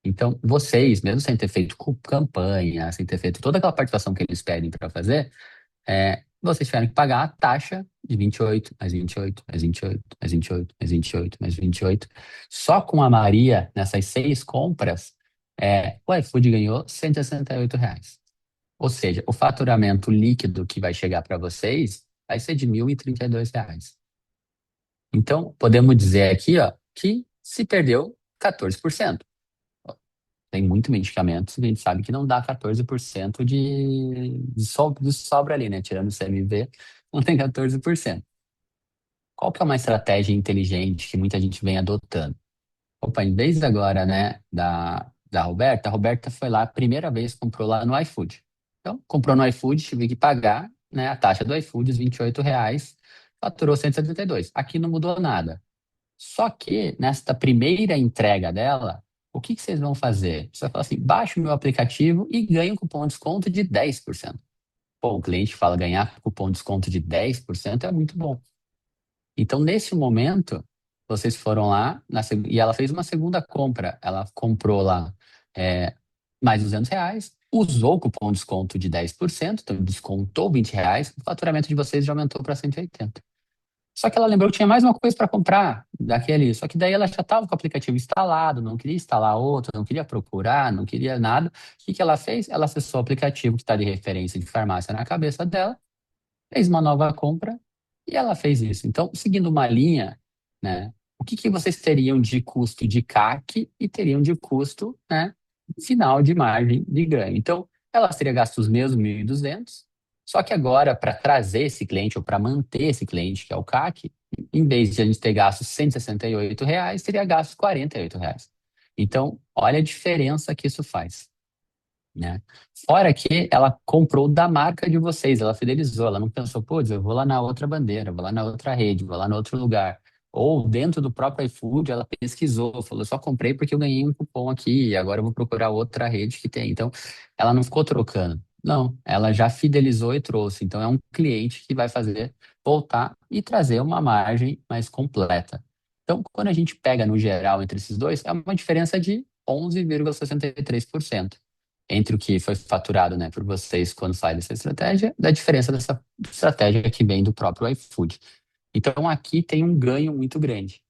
Então, vocês, mesmo sem ter feito campanha, sem ter feito toda aquela participação que eles pedem para fazer, vocês tiveram que pagar a taxa de 28, mais 28, mais 28, mais 28, mais 28, mais 28. Só com a Maria, nessas 6 compras, o iFood ganhou R$ 168. Ou seja, o faturamento líquido que vai chegar para vocês vai ser de R$ 1.032. Então, podemos dizer aqui, ó, que se perdeu 14%. Tem muito medicamento que a gente sabe que não dá 14% de sobra ali, né? Tirando o CMV, não tem 14%. Qual que é uma estratégia inteligente que muita gente vem adotando? Opa, desde agora, né, da Roberta, a Roberta foi lá, a primeira vez comprou lá no iFood. Então, comprou no iFood, tive que pagar, né, a taxa do iFood, os R$ 28, faturou 172. Aqui não mudou nada. Só que, nesta primeira entrega dela, o que que vocês vão fazer? Você vai falar assim, baixa o meu aplicativo e ganha um cupom de desconto de 10%. Pô, o cliente fala ganhar cupom de desconto de 10% é muito bom. Então, nesse momento, vocês foram lá e ela fez uma segunda compra. Ela comprou lá é, mais R$ 200, usou o cupom de desconto de 10%, então descontou R$ 20, o faturamento de vocês já aumentou para 180. Só que ela lembrou que tinha mais uma coisa para comprar daquele. Só que daí ela já estava com o aplicativo instalado, não queria instalar outro, não queria procurar, não queria nada. O que que ela fez? Ela acessou o aplicativo que está de referência de farmácia na cabeça dela, fez uma nova compra e ela fez isso. Então, seguindo uma linha, né, o que que vocês teriam de custo de CAC e teriam de custo, né, final de margem de ganho? Então, ela teria gasto os mesmos 1.200, só que agora, para trazer esse cliente ou para manter esse cliente, que é o CAC, em vez de a gente ter gasto R$ 168, teria gasto R$ 48. Então, olha a diferença que isso faz, né? Fora que ela comprou da marca de vocês, ela fidelizou, ela não pensou, pô, eu vou lá na outra bandeira, vou lá na outra rede, vou lá no outro lugar. Ou dentro do próprio iFood, ela pesquisou, falou, só comprei porque eu ganhei um cupom aqui, e agora eu vou procurar outra rede que tem. Então, ela não ficou trocando. Não, ela já fidelizou e trouxe. Então, é um cliente que vai fazer voltar e trazer uma margem mais completa. Então, quando a gente pega no geral entre esses dois, é uma diferença de 11,63% entre o que foi faturado, né, por vocês quando sai dessa estratégia, da diferença dessa estratégia que vem do próprio iFood. Então aqui tem um ganho muito grande.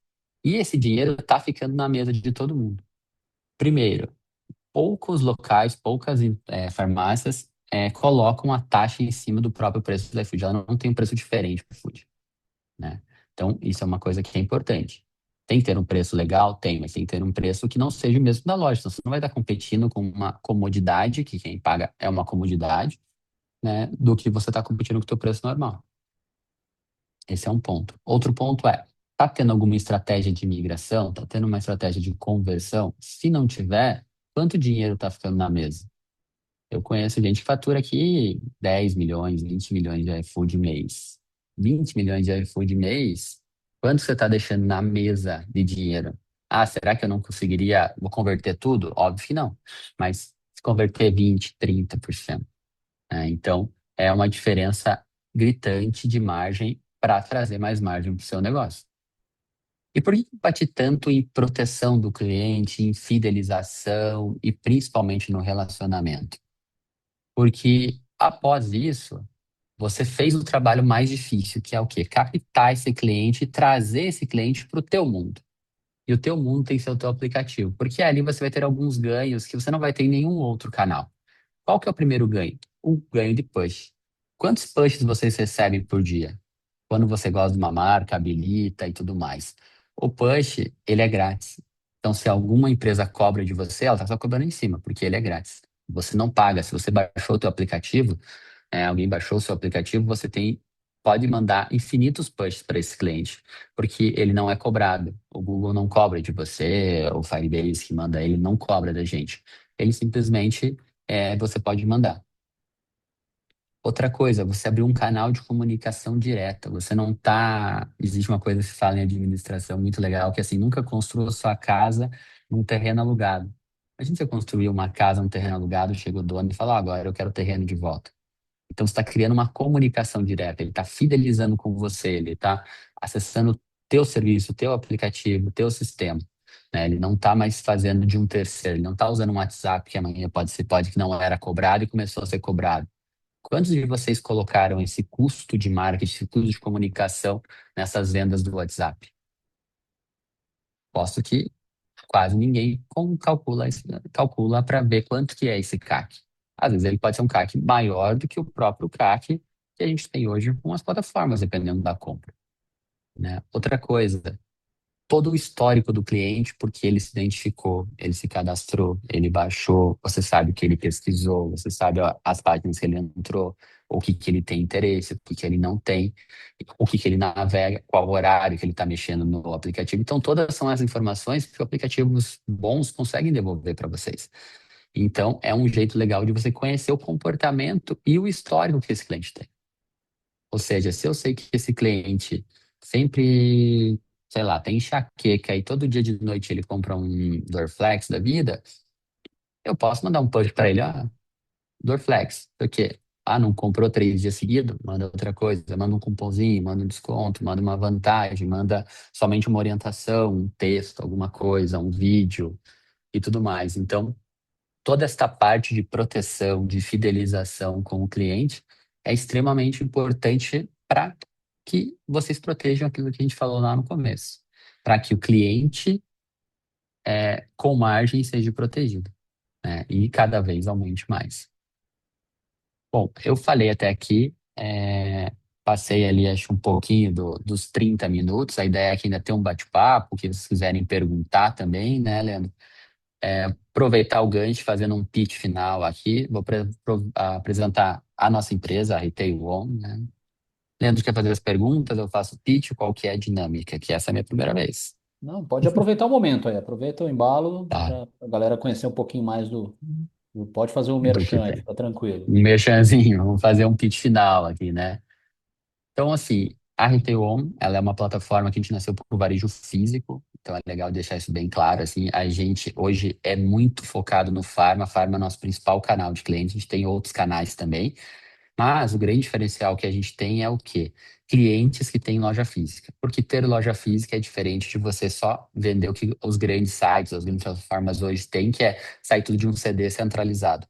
E esse dinheiro está ficando na mesa de todo mundo. Primeiro, poucos locais, poucas farmácias colocam a taxa em cima do próprio preço do iFood. Ela não tem um preço diferente para o iFood, né? Então, isso é uma coisa que é importante. Tem que ter um preço legal? Tem, mas tem que ter um preço que não seja o mesmo da loja. Então, você não vai estar competindo com uma comodidade, que quem paga é uma comodidade, né, do que você está competindo com o teu preço normal. Esse é um ponto. Outro ponto é, tá tendo alguma estratégia de migração? Tá tendo uma estratégia de conversão? Se não tiver, quanto dinheiro está ficando na mesa? Eu conheço gente que fatura aqui 10 milhões, 20 milhões de iFood mês. 20 milhões de iFood mês? Quanto você está deixando na mesa de dinheiro? Ah, será que eu não conseguiria, vou converter tudo? Óbvio que não. Mas se converter 20, 30%, né? Então, é uma diferença gritante de margem para trazer mais margem para o seu negócio. E por que bati tanto em proteção do cliente, em fidelização e principalmente no relacionamento? Porque após isso, você fez o trabalho mais difícil, que é o quê? Captar esse cliente e trazer esse cliente para o teu mundo. E o teu mundo tem que ser o teu aplicativo, porque ali você vai ter alguns ganhos que você não vai ter em nenhum outro canal. Qual que é o primeiro ganho? O ganho de push. Quantos pushes vocês recebem por dia? Quando você gosta de uma marca, habilita e tudo mais. O push, ele é grátis. Então, se alguma empresa cobra de você, ela está só cobrando em cima, porque ele é grátis. Você não paga. Se você baixou o teu aplicativo, alguém baixou o seu aplicativo, pode mandar infinitos pushes para esse cliente, porque ele não é cobrado. O Google não cobra de você, o Firebase que manda ele não cobra da gente. Ele simplesmente você pode mandar. Outra coisa, você abriu um canal de comunicação direta. Você não tá. Existe uma coisa que se fala em administração muito legal, que é assim, nunca construa sua casa num terreno alugado. Imagina você construir uma casa num terreno alugado, chega o dono e fala, "Ó, agora eu quero o terreno de volta." Então você está criando uma comunicação direta, ele está fidelizando com você, ele está acessando teu serviço, teu aplicativo, teu sistema. Né? Ele não está mais fazendo de um terceiro, ele não está usando um WhatsApp que amanhã pode que não era cobrado e começou a ser cobrado. Quantos de vocês colocaram esse custo de marketing, esse custo de comunicação nessas vendas do WhatsApp? Posto que quase ninguém calcula para ver quanto que é esse CAC. Às vezes ele pode ser um CAC maior do que o próprio CAC que a gente tem hoje com as plataformas, dependendo da compra, né? Outra coisa, todo o histórico do cliente, porque ele se identificou, ele se cadastrou, ele baixou, você sabe o que ele pesquisou, você sabe ó, as páginas que ele entrou, o que que ele tem interesse, o que que ele não tem, o que que ele navega, qual horário que ele está mexendo no aplicativo. Então, todas são as informações que aplicativos bons conseguem devolver para vocês. Então, é um jeito legal de você conhecer o comportamento e o histórico que esse cliente tem. Ou seja, se eu sei que esse cliente sempre, sei lá, tem enxaqueca e todo dia de noite ele compra um Dorflex da vida, eu posso mandar um push para ele, Dorflex, por quê? Não comprou 3 dias seguidos? Manda outra coisa, manda um cupomzinho, manda um desconto, manda uma vantagem, manda somente uma orientação, um texto, alguma coisa, um vídeo e tudo mais. Então, toda esta parte de proteção, de fidelização com o cliente é extremamente importante para que vocês protejam aquilo que a gente falou lá no começo, para que o cliente com margem seja protegido, né? E cada vez aumente mais. Bom, eu falei até aqui, passei ali acho um pouquinho dos 30 minutos, a ideia é que ainda tem um bate-papo, que vocês quiserem perguntar também, né, Leandro? Aproveitar o gancho fazendo um pitch final aqui. Vou apresentar a nossa empresa, a Retail One, né? Leandro quer fazer as perguntas, eu faço o pitch, qual que é a dinâmica, que essa é a minha primeira vez. Não, pode aproveitar o momento aí, aproveita o embalo Tá, para a galera conhecer um pouquinho mais pode fazer o do que merchan aí, tem. fica tranquilo. Um merchanzinho, vamos fazer um pitch final aqui, né? Então, assim, a Retail One, ela é uma plataforma que a gente nasceu para o varejo físico, então é legal deixar isso bem claro, assim, a gente hoje é muito focado no Farma é nosso principal canal de clientes, a gente tem outros canais também, mas o grande diferencial que a gente tem é o quê? Clientes que têm loja física. Porque ter loja física é diferente de você só vender o que os grandes sites, as grandes plataformas hoje têm, que é sair tudo de um CD centralizado.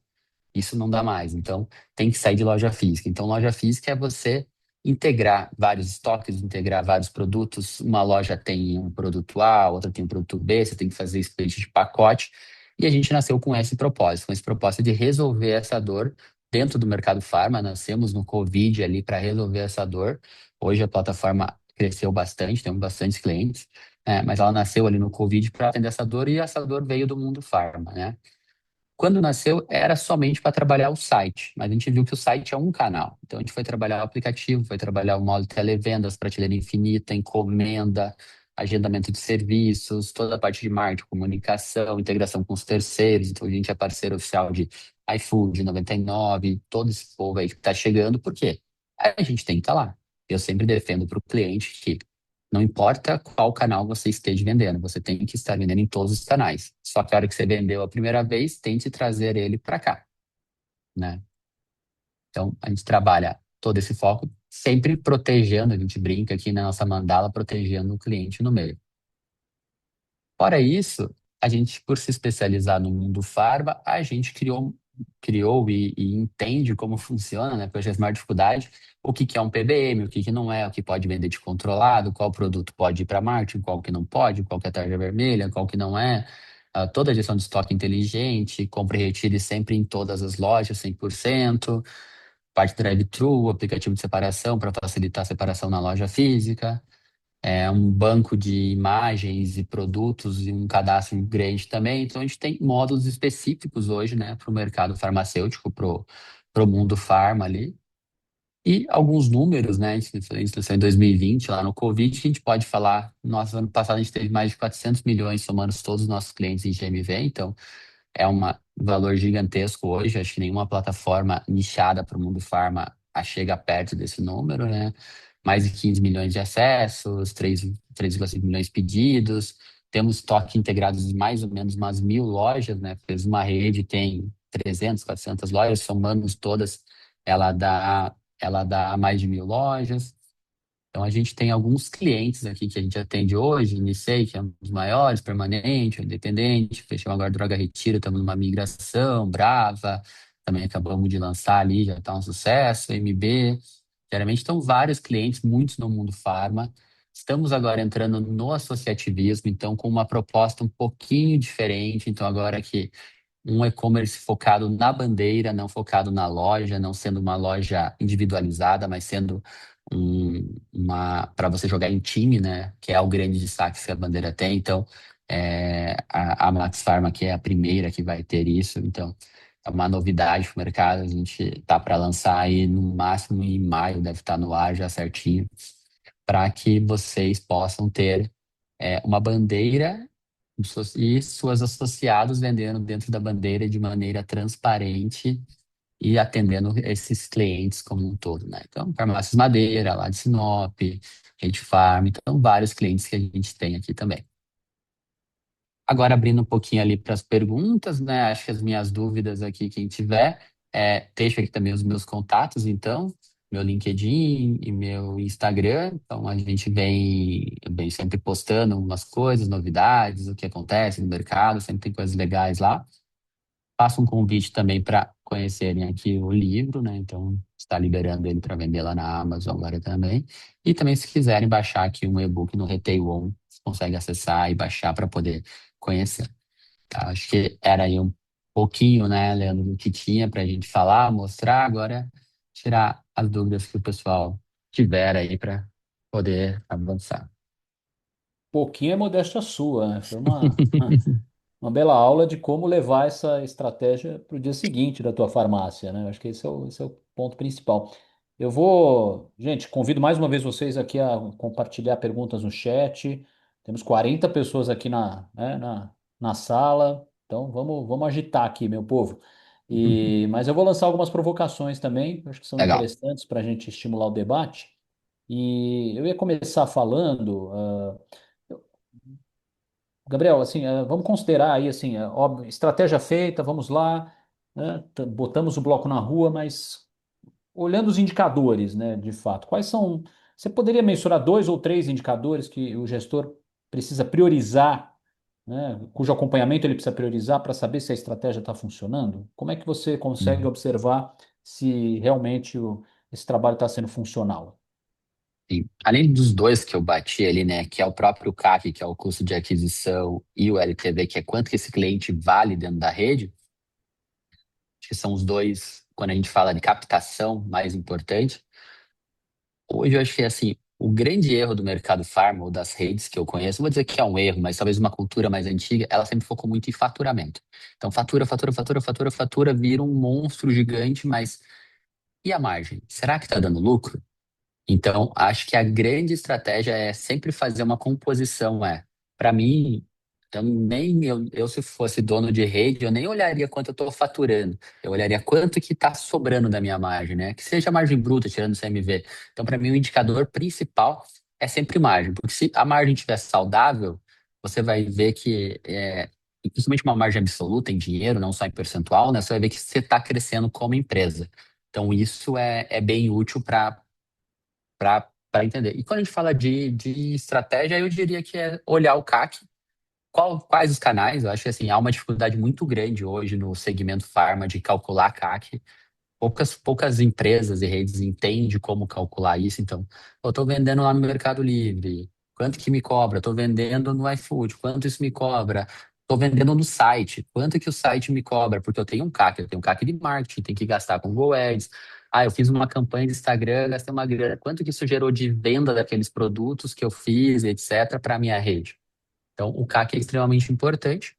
Isso não dá mais. Então, tem que sair de loja física. Então, loja física é você integrar vários estoques, integrar vários produtos. Uma loja tem um produto A, outra tem um produto B, você tem que fazer split de pacote. E a gente nasceu com esse propósito de resolver essa dor dentro do mercado farma. Nascemos no Covid ali para resolver essa dor. Hoje a plataforma cresceu bastante, temos bastantes clientes, mas ela nasceu ali no Covid para atender essa dor e essa dor veio do mundo farma, né? Quando nasceu, era somente para trabalhar o site, mas a gente viu que o site é um canal. Então, a gente foi trabalhar o aplicativo, foi trabalhar o modo de televendas, prateleira infinita, encomenda, agendamento de serviços, toda a parte de marketing, comunicação, integração com os terceiros. Então, a gente é parceiro oficial de iFood, 99, todo esse povo aí que está chegando. Por quê? A gente tem que estar lá. Eu sempre defendo para o cliente que não importa qual canal você esteja vendendo, você tem que estar vendendo em todos os canais. Só que a hora que você vendeu a primeira vez, tente trazer ele para cá, né? Então, a gente trabalha todo esse foco, sempre protegendo, a gente brinca aqui na nossa mandala, protegendo o cliente no meio. Fora isso, a gente, por se especializar no mundo farma, a gente criou e entende como funciona, né? Porque a maior dificuldade, o que que é um PBM, o que que não é, o que pode vender de controlado, qual produto pode ir para marketing, qual que não pode, qual que é a tarja vermelha, qual que não é. Toda a gestão de estoque inteligente, compra e retire sempre em todas as lojas, 100%. Parte drive-thru, aplicativo de separação para facilitar a separação na loja física. É um banco de imagens e produtos e um cadastro grande também. Então, a gente tem módulos específicos hoje, né, para o mercado farmacêutico, para o mundo farma ali. E alguns números, né, a gente lançou em 2020, lá no Covid, que a gente pode falar, nosso ano passado a gente teve mais de 400 milhões somando todos os nossos clientes em GMV, então é um valor gigantesco hoje. Acho que nenhuma plataforma nichada para o mundo farma chega perto desse número, né? Mais de 15 milhões de acessos, 3,5 milhões de pedidos. Temos estoque integrado de mais ou menos umas 1.000 lojas, né? Porque uma rede tem 300, 400 lojas, somando todas, ela dá mais de 1.000 lojas. Então, a gente tem alguns clientes aqui que a gente atende hoje, Unicei, que é um dos maiores, Permanente, Independente, fechamos agora Droga Retiro, estamos numa migração, Brava, também acabamos de lançar ali, já está um sucesso, MB. Geralmente estão vários clientes, muitos no mundo farma. Estamos agora entrando no associativismo, então com uma proposta um pouquinho diferente. Então, agora que um e-commerce focado na bandeira, não focado na loja, não sendo uma loja individualizada, mas sendo uma para você jogar em time, né? Que é o grande destaque que a bandeira tem. Então, a Max Pharma que é a primeira que vai ter isso. Então, é uma novidade para o mercado. A gente tá para lançar aí no máximo em maio, deve estar no ar já certinho, para que vocês possam ter uma bandeira e suas associados vendendo dentro da bandeira de maneira transparente e atendendo esses clientes como um todo, né? Então, Farmácias Madeira, lá de Sinop, Rede Farm, então vários clientes que a gente tem aqui também. Agora, abrindo um pouquinho ali para as perguntas, né? Acho que as minhas dúvidas aqui, quem tiver, deixo aqui também os meus contatos, então, meu LinkedIn e meu Instagram. Então, a gente vem sempre postando umas coisas, novidades, o que acontece no mercado, sempre tem coisas legais lá. Faço um convite também para conhecerem aqui o livro, né? Então, está liberando ele para vender lá na Amazon agora também. E também, se quiserem baixar aqui um e-book no Retail One, você consegue acessar e baixar para poder conhecer. Tá? Acho que era aí um pouquinho, né, Leandro, do que tinha para a gente falar, mostrar. Agora, tirar as dúvidas que o pessoal tiver aí para poder avançar. Pouquinho é modéstia sua, né? Foi uma bela aula de como levar essa estratégia para o dia seguinte da tua farmácia, né? Eu acho que esse é o ponto principal. Eu vou, gente, convido mais uma vez vocês aqui a compartilhar perguntas no chat. Temos 40 pessoas aqui na sala, então vamos agitar aqui, meu povo. Mas eu vou lançar algumas provocações também, eu acho que são Legal. interessantes para a gente estimular o debate. E eu ia começar falando. Gabriel, assim, vamos considerar aí, assim, óbvio, estratégia feita, vamos lá, né, botamos o bloco na rua, mas olhando os indicadores, né, de fato, quais são, você poderia mensurar dois ou três indicadores que o gestor precisa priorizar, né, cujo acompanhamento ele precisa priorizar para saber se a estratégia está funcionando? Como é que você consegue observar se realmente esse trabalho está sendo funcional? Sim. Além dos dois que eu bati ali, né, que é o próprio CAC, que é o custo de aquisição, e o LTV, que é quanto que esse cliente vale dentro da rede, acho que são os dois, quando a gente fala de captação, mais importante. Hoje eu acho que, assim, o grande erro do mercado farma ou das redes que eu conheço, não vou dizer que é um erro, mas talvez uma cultura mais antiga, ela sempre focou muito em faturamento. Então, fatura, fatura, fatura, fatura, fatura, vira um monstro gigante, mas e a margem? Será que está dando lucro? Então, acho que a grande estratégia é sempre fazer uma composição, Para mim, eu se fosse dono de rede, eu nem olharia quanto eu estou faturando. Eu olharia quanto que está sobrando da minha margem, né? Que seja a margem bruta, tirando o CMV. Então, para mim, o indicador principal é sempre margem, porque se a margem estiver saudável, você vai ver que, e principalmente uma margem absoluta em dinheiro, não só em percentual, né? Você vai ver que você está crescendo como empresa. Então, isso é bem útil para entender. E quando a gente fala de estratégia, eu diria que é olhar o CAC, quais os canais? Eu acho que assim, há uma dificuldade muito grande hoje no segmento farma de calcular CAC. Poucas empresas e redes entendem como calcular isso. Então, eu estou vendendo lá no Mercado Livre, quanto que me cobra? Estou vendendo no iFood, quanto isso me cobra? Estou vendendo no site, quanto que o site me cobra? Porque eu tenho um CAC, eu tenho um CAC de marketing, tenho que gastar com Google Ads. Ah, eu fiz uma campanha de Instagram, gastei uma grana. Quanto que isso gerou de venda daqueles produtos que eu fiz, etc., para a minha rede? Então, o CAC é extremamente importante.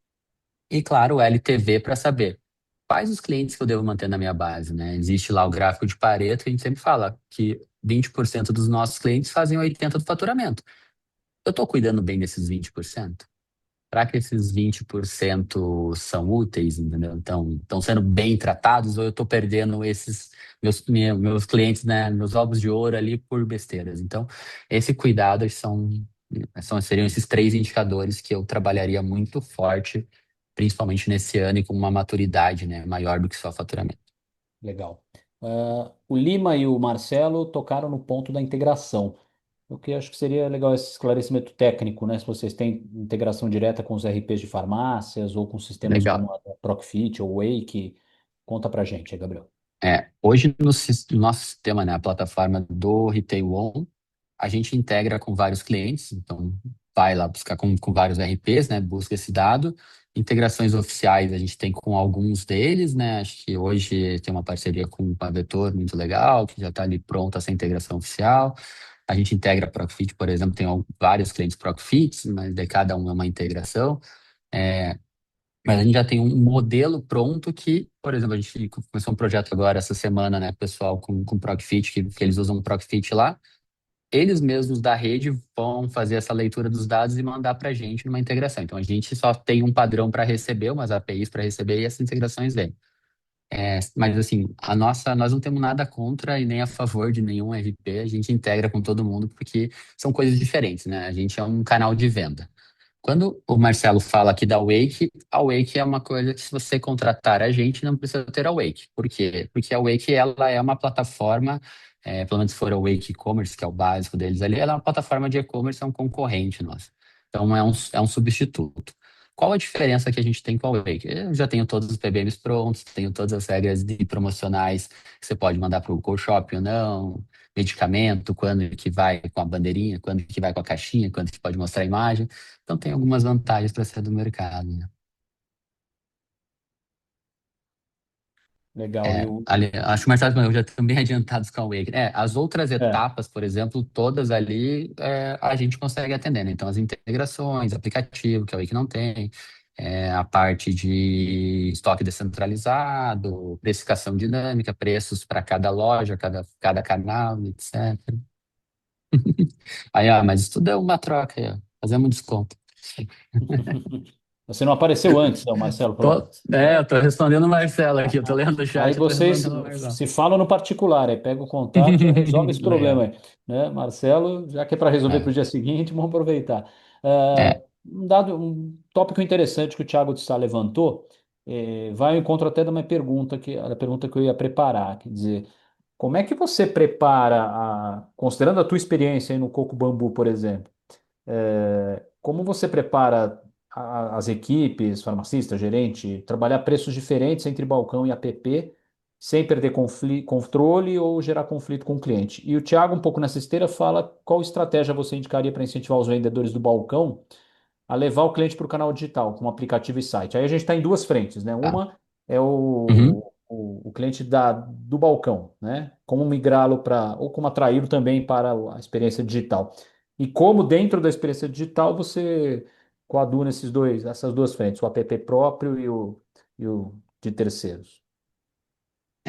E, claro, o LTV para saber quais os clientes que eu devo manter na minha base, né? Existe lá o gráfico de Pareto, que a gente sempre fala que 20% dos nossos clientes fazem 80% do faturamento. Eu estou cuidando bem desses 20%? Será que esses 20% são úteis, entendeu? Então, estão sendo bem tratados ou eu estou perdendo esses meus clientes, né, meus ovos de ouro ali por besteiras? Então, esse cuidado seriam esses três indicadores que eu trabalharia muito forte, principalmente nesse ano e com uma maturidade, né, maior do que só faturamento. Legal. O Lima e o Marcelo tocaram no ponto da integração. O que eu acho que seria legal esse esclarecimento técnico, né? Se vocês têm integração direta com os RPs de farmácias ou com sistemas Legal. como a Procfit ou Wake, conta pra gente aí, Gabriel. Hoje no nosso sistema, né, a plataforma do Retail One, a gente integra com vários clientes, então vai lá buscar com vários RPs, né, busca esse dado. Integrações oficiais a gente tem com alguns deles, né, acho que hoje tem uma parceria com a Vetor muito legal, que já está ali pronta essa integração oficial. A gente integra a Procfit, por exemplo, tem vários clientes Procfits, mas de cada um é uma integração. Mas a gente já tem um modelo pronto que, por exemplo, a gente começou um projeto agora essa semana, né, pessoal, com Procfit, que eles usam o Procfit lá. Eles mesmos da rede vão fazer essa leitura dos dados e mandar para a gente numa integração. Então a gente só tem um padrão para receber, umas APIs para receber e essas integrações vêm. Mas assim, nós não temos nada contra e nem a favor de nenhum RP, a gente integra com todo mundo porque são coisas diferentes, né? A gente é um canal de venda. Quando o Marcelo fala aqui da Wake, a Wake é uma coisa que se você contratar a gente, não precisa ter a Wake. Por quê? Porque a Wake, ela é uma plataforma, pelo menos se for a Wake E-commerce, que é o básico deles ali, ela é uma plataforma de e-commerce, é um concorrente nosso. Então é um substituto. Qual a diferença que a gente tem com a Wake? Eu já tenho todos os PBMs prontos, tenho todas as regras de promocionais que você pode mandar para o co-shop ou não, medicamento, quando que vai com a bandeirinha, quando que vai com a caixinha, quando que pode mostrar a imagem. Então tem algumas vantagens para ser do mercado, né? Legal. Acho que o Marcelo eu já estão bem adiantados com a Wake. As outras É, etapas, por exemplo, todas ali a gente consegue atender, né? Então as integrações, aplicativo, que a Wake não tem, a parte de estoque descentralizado, precificação dinâmica, preços para cada loja, cada canal, etc. Mas isso tudo é uma troca, aí, ó. Fazemos um desconto. Você não apareceu antes, não, Marcelo, pronto. Eu tô respondendo o Marcelo aqui, eu tô lendo o Aí chat, eu tô vocês respondendo o Marcelo. se falam no particular, aí pega o contato, já resolve esse problema Legal. aí, né? Marcelo, já que é para resolver para o É, dia seguinte, vamos aproveitar. é. Um tópico interessante que o Thiago de Sá levantou, vai ao encontro até da minha pergunta, a pergunta que eu ia preparar, quer dizer, como é que você prepara, considerando a tua experiência aí no Coco Bambu, por exemplo, como você prepara as equipes, farmacista, gerente, trabalhar preços diferentes entre balcão e app, sem perder controle ou gerar conflito com o cliente? E o Thiago, um pouco nessa esteira, fala qual estratégia você indicaria para incentivar os vendedores do balcão a levar o cliente para o canal digital, com aplicativo e site. Aí a gente está em duas frentes, né? Tá. Uma é Uhum. o cliente do balcão, né? Como migrá-lo para, ou como atraí-lo também para a experiência digital. E como dentro da experiência digital você coaduna essas duas frentes, o app próprio e o de terceiros.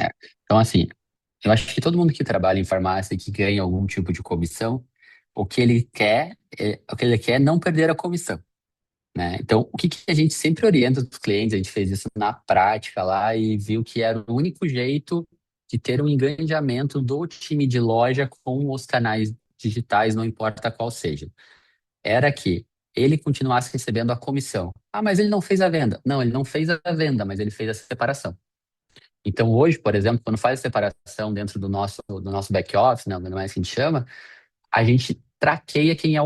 É. Então, assim, eu acho que todo mundo que trabalha em farmácia e que ganha algum tipo de comissão, o que ele quer é não perder a comissão, né? Então, o que que a gente sempre orienta os clientes, a gente fez isso na prática lá e viu que era o único jeito de ter um engajamento do time de loja com os canais digitais, não importa qual seja. Era que ele continuasse recebendo a comissão. Ah, mas ele não fez a venda. Não, ele não fez a venda, mas ele fez a separação. Então, hoje, por exemplo, quando faz a separação dentro do nosso back-office, né, não é assim que a gente chama, a gente traqueia quem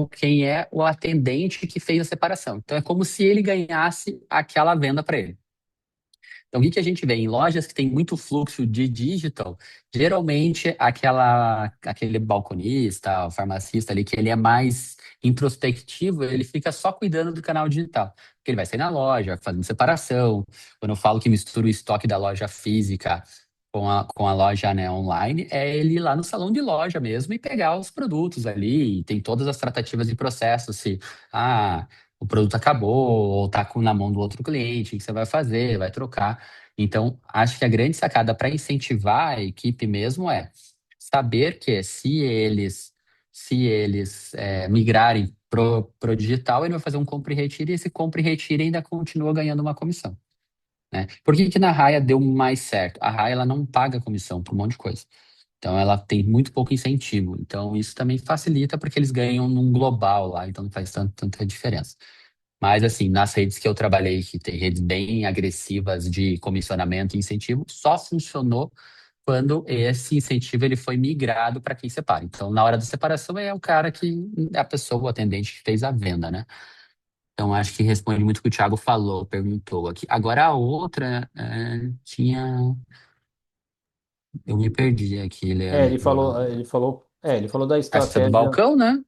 é o atendente que fez a separação. Então é como se ele ganhasse aquela venda para ele. Então, o que que a gente vê em lojas que tem muito fluxo de digital, geralmente aquele balconista, o farmacista ali, que ele é mais introspectivo, ele fica só cuidando do canal digital. Porque ele vai sair na loja, fazendo separação. Quando eu falo que mistura o estoque da loja física com a loja, né, online, é ele ir lá no salão de loja mesmo e pegar os produtos ali. E tem todas as tratativas de processo, se ah, o produto acabou ou está na mão do outro cliente, o que você vai fazer, vai trocar. Então, acho que a grande sacada para incentivar a equipe mesmo é saber que se eles migrarem pro digital, ele vai fazer um compra e retira, e esse compra e retira ainda continua ganhando uma comissão, né? Por que que na Raia deu mais certo? A Raia ela não paga comissão por um monte de coisa. Então, ela tem muito pouco incentivo. Então, isso também facilita porque eles ganham num global lá, então não faz tanta diferença. Mas, assim, nas redes que eu trabalhei, que tem redes bem agressivas de comissionamento e incentivo, só funcionou quando esse incentivo ele foi migrado para quem separa. Então, na hora da separação, é o cara é a pessoa, o atendente que fez a venda, né? Então, acho que responde muito o que o Thiago falou, perguntou aqui. Agora, a outra tinha. Eu me perdi aqui, É, Leandro. ele falou da Essa do estratégia. balcão, né?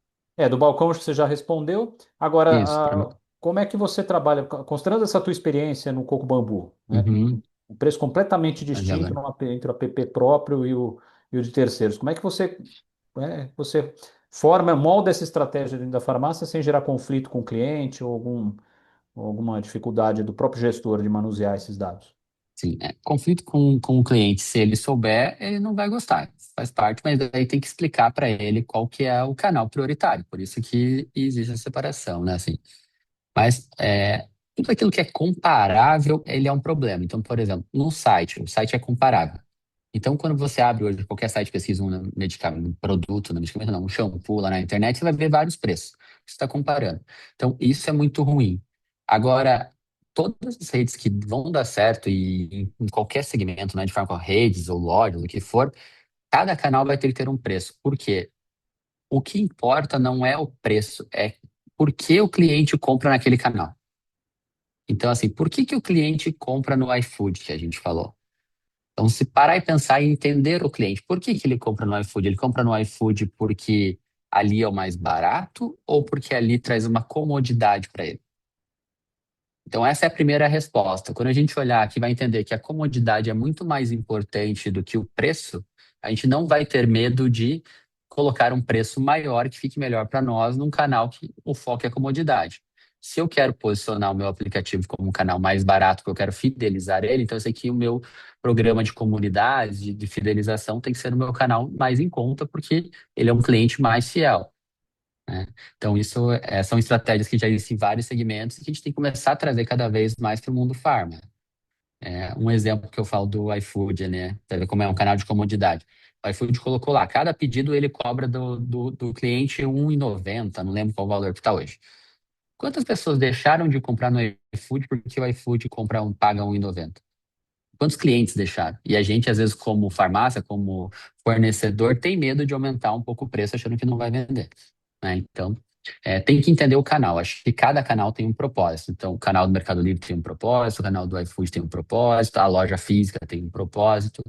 Do balcão acho que você já respondeu. Agora, Isso. como é que você trabalha, considerando essa tua experiência no Coco Bambu, né? Uhum. Um preço completamente Olha distinto agora. entre o app próprio e o de terceiros. Como é que você forma, molda essa estratégia dentro da farmácia sem gerar conflito com o cliente ou alguma dificuldade do próprio gestor de manusear esses dados? Sim, conflito com o cliente, se ele souber, ele não vai gostar. Faz parte, mas aí tem que explicar para ele qual que é o canal prioritário. Por isso que existe a separação, né? Assim, mas tudo aquilo que é comparável, ele é um problema. Então, por exemplo, no site, o site é comparável. Então, quando você abre hoje qualquer site, pesquisa um medicamento, um produto, não medicamento não, um shampoo lá na internet, você vai ver vários preços. Você está comparando. Então, isso é muito ruim. Agora, todas as redes que vão dar certo e em qualquer segmento, né, de forma com redes ou lojas, o que for, cada canal vai ter que ter um preço. Por quê? O que importa não é o preço, é por que o cliente compra naquele canal. Então, assim, por que que o cliente compra no iFood, que a gente falou? Então, se parar e pensar e entender o cliente, por que que ele compra no iFood? Ele compra no iFood porque ali é o mais barato ou porque ali traz uma comodidade para ele? Então, essa é a primeira resposta. Quando a gente olhar aqui, vai entender que a comodidade é muito mais importante do que o preço, a gente não vai ter medo de colocar um preço maior que fique melhor para nós num canal que o foco é a comodidade. Se eu quero posicionar o meu aplicativo como um canal mais barato, porque eu quero fidelizar ele, então eu sei que o meu programa de comunidade, de fidelização, tem que ser no meu canal mais em conta, porque ele é um cliente mais fiel, né? Então, isso são estratégias que já existem em vários segmentos e que a gente tem que começar a trazer cada vez mais para o mundo farma. Um exemplo que eu falo do iFood, né? Você vê como é um canal de comodidade. O iFood colocou lá, cada pedido ele cobra do cliente R$ 1,90, não lembro qual o valor que está hoje. Quantas pessoas deixaram de comprar no iFood porque o iFood paga R$ 1,90? Quantos clientes deixaram? E a gente, às vezes, como farmácia, como fornecedor, tem medo de aumentar um pouco o preço achando que não vai vender, né? Então, tem que entender o canal. Acho que cada canal tem um propósito. Então, o canal do Mercado Livre tem um propósito, o canal do iFood tem um propósito, a loja física tem um propósito.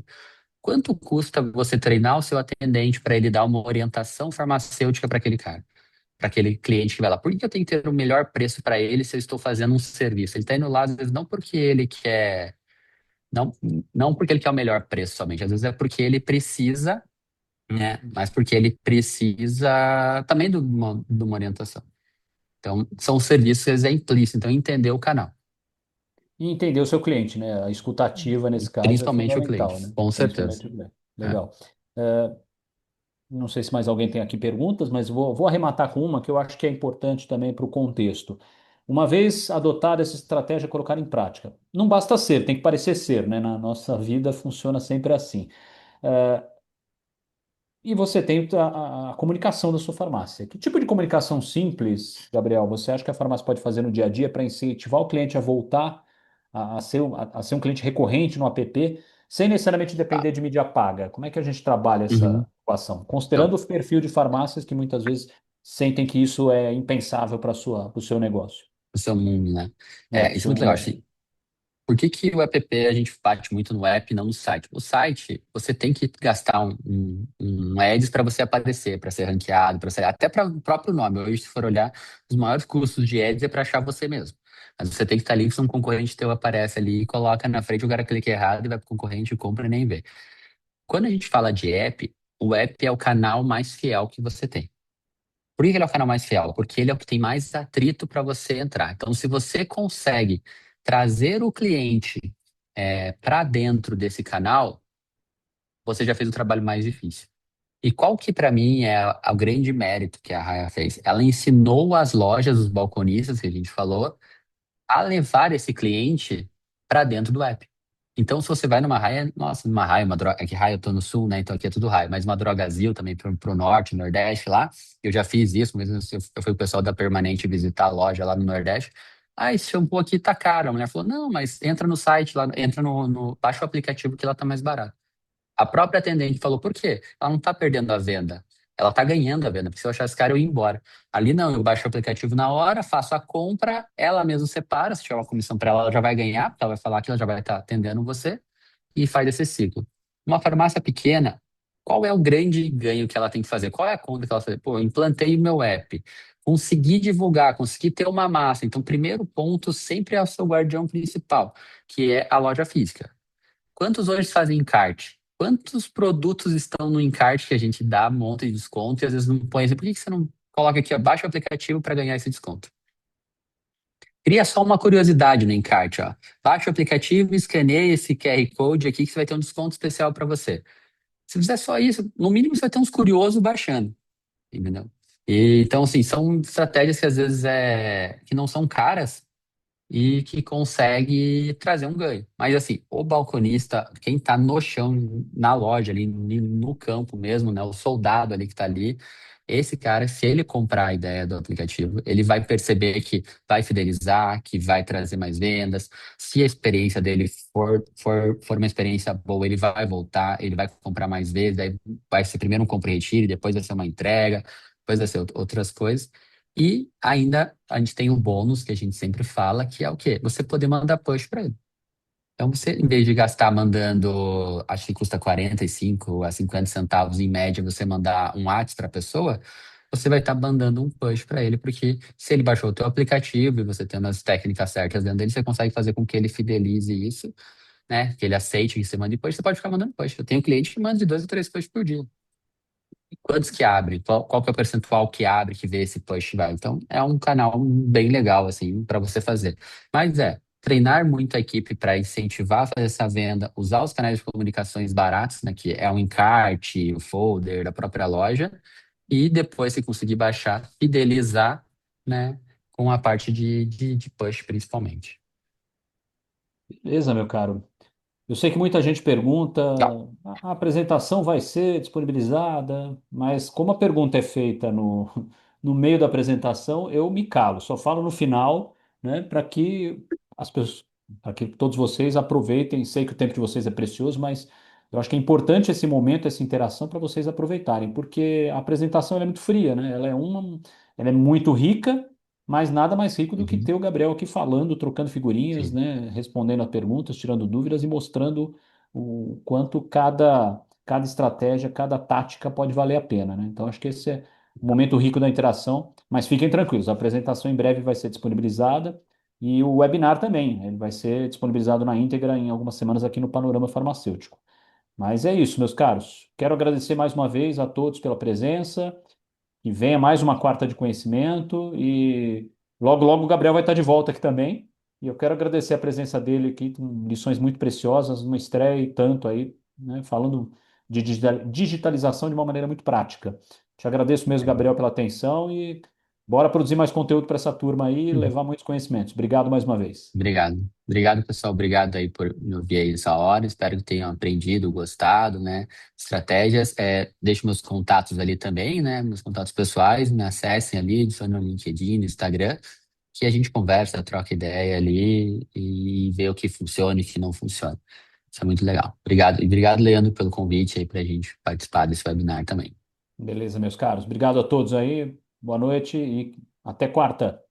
Quanto custa você treinar o seu atendente para ele dar uma orientação farmacêutica para aquele cara? Para aquele cliente que vai lá. Por que eu tenho que ter o melhor preço para ele se eu estou fazendo um serviço? Ele está indo lá, às vezes, não porque ele quer não, não porque ele quer o melhor preço somente, às vezes é porque ele precisa, né? Mas porque ele precisa também de uma orientação. Então, são serviços que às vezes é implícito, então entender o canal, E entender o seu cliente, né? A escutativa, nesse caso, é principalmente o cliente, fundamental, né? com certeza. Principalmente o cliente. É. Legal. Não sei se mais alguém tem aqui perguntas, mas vou arrematar com uma que eu acho que é importante também para o contexto. Uma vez adotada essa estratégia, colocar em prática. Não basta ser, tem que parecer ser, né? Na nossa vida funciona sempre assim. Eh, E você tem a comunicação da sua farmácia. Que tipo de comunicação simples, Gabriel, você acha que a farmácia pode fazer no dia a dia para incentivar o cliente a voltar a ser um cliente recorrente no app, sem necessariamente Tá. depender de mídia paga? Como é que a gente trabalha Uhum. essa equação? Então, Considerando o perfil de farmácias que muitas vezes sentem que isso é impensável para o seu negócio. O seu mundo, né? É, para o Isso é seu muito legal. mundo. Assim, por que que o app a gente bate muito no app e não no site? O site, você tem que gastar um ads para você aparecer, para ser ranqueado, para ser até para o próprio nome. Hoje, se for olhar, os maiores custos de ads é para achar você mesmo. Mas você tem que estar ali, se um concorrente teu aparece ali e coloca na frente, o cara clica errado e vai para o concorrente, compra e nem vê. Quando a gente fala de app, o app é o canal mais fiel que você tem. Por que ele é o canal mais fiel? Porque ele é o que tem mais atrito para você entrar. Então, se você consegue trazer o cliente para dentro desse canal, você já fez o trabalho mais difícil. E qual que para mim é o grande mérito que a Raia fez? Ela ensinou as lojas, os balconistas que a gente falou, a levar esse cliente para dentro do app. Então, se você vai numa raia, nossa, numa raia, uma droga, aqui raia eu tô no sul, né? Então aqui é tudo raia, mas uma Drogazil também pro norte, nordeste lá, eu já fiz isso, mesmo eu fui o pessoal da Permanente visitar a loja lá no Nordeste. Ah, esse shampoo aqui tá caro. A mulher falou, não, mas entra no site lá, entra baixa o aplicativo que lá tá mais barato. A própria atendente falou, por quê? Ela não está perdendo a venda. Ela está ganhando a venda, porque se eu achasse caro, eu ia embora. Ali não, eu baixo o aplicativo na hora, faço a compra, ela mesma separa, se tiver uma comissão para ela, ela já vai ganhar, porque ela vai falar que ela já vai estar atendendo você, e faz esse ciclo. Uma farmácia pequena, qual é o grande ganho que ela tem que fazer? Qual é a conta que ela faz? Pô, eu implantei o meu app, consegui divulgar, consegui ter uma massa. Então, o primeiro ponto sempre é o seu guardião principal, que é a loja física. Quantos hoje fazem encarte? Quantos produtos estão no encarte que a gente dá, monta de desconto e às vezes não põe assim? Por que que você não coloca aqui, ó, baixa o aplicativo para ganhar esse desconto? Cria só uma curiosidade no encarte, ó. Baixa o aplicativo, escaneia esse QR Code aqui que você vai ter um desconto especial para você. Se fizer só isso, no mínimo você vai ter uns curiosos baixando, entendeu? Então, assim, são estratégias que às vezes que não são caras, e que consegue trazer um ganho. Mas assim, o balconista, quem está no chão, na loja ali, no campo mesmo, né, o soldado ali que está ali, esse cara, se ele comprar a ideia do aplicativo, ele vai perceber que vai fidelizar, que vai trazer mais vendas. Se a experiência dele for uma experiência boa, ele vai voltar, ele vai comprar mais vezes, aí vai ser primeiro um compra e retire, depois vai ser uma entrega, depois vai ser outras coisas. E ainda a gente tem um bônus que a gente sempre fala, que é o quê? Você poder mandar push para ele. Então, você, em vez de gastar mandando, acho que custa 45 a 50 centavos em média, você mandar um WhatsApp para a pessoa, você vai estar mandando um push para ele, porque se ele baixou o teu aplicativo e você tendo as técnicas certas dentro dele, você consegue fazer com que ele fidelize isso, né? Que ele aceite que você mande push, você pode ficar mandando push. Eu tenho cliente que manda de 2 a 3 push por dia. Quantos que abre? Qual que é o percentual que abre, que vê esse push vai? Então, é um canal bem legal, assim, para você fazer. Mas treinar muito a equipe para incentivar a fazer essa venda, usar os canais de comunicações baratos, né, que é o encarte, o folder da própria loja, e depois, se conseguir baixar, fidelizar, né, com a parte de push, principalmente. Beleza, meu caro. Eu sei que muita gente pergunta, Tá. a apresentação vai ser disponibilizada, mas como a pergunta é feita no meio da apresentação, eu me calo, só falo no final, né, para que as pessoas, para que todos vocês aproveitem. Sei que o tempo de vocês é precioso, mas eu acho que é importante esse momento, essa interação para vocês aproveitarem, porque a apresentação ela é muito fria, né? Ela é muito rica, mas nada mais rico do que Uhum. ter o Gabriel aqui falando, trocando figurinhas, Sim. né, respondendo a perguntas, tirando dúvidas e mostrando o quanto cada estratégia, cada tática pode valer a pena, né? Então, acho que esse é o momento rico da interação, mas fiquem tranquilos, a apresentação em breve vai ser disponibilizada e o webinar também, né? Ele vai ser disponibilizado na íntegra em algumas semanas aqui no Panorama Farmacêutico. Mas é isso, meus caros. Quero agradecer mais uma vez a todos pela presença. Que venha mais uma quarta de conhecimento e logo, logo o Gabriel vai estar de volta aqui também. E eu quero agradecer a presença dele aqui, com lições muito preciosas, uma estreia e tanto aí, né, falando de digitalização de uma maneira muito prática. Te agradeço mesmo, Gabriel, pela atenção e bora produzir mais conteúdo para essa turma aí e levar muitos conhecimentos. Obrigado mais uma vez. Obrigado. Obrigado, pessoal. Obrigado aí por me ouvir aí essa hora. Espero que tenham aprendido, gostado, né? Estratégias. Deixo meus contatos ali também, né? Meus contatos pessoais. Me acessem ali, adicionem no LinkedIn, no Instagram, que a gente conversa, troca ideia ali e vê o que funciona e o que não funciona. Isso é muito legal. Obrigado. E obrigado, Leandro, pelo convite aí para a gente participar desse webinar também. Beleza, meus caros. Obrigado a todos aí. Boa noite e até quarta.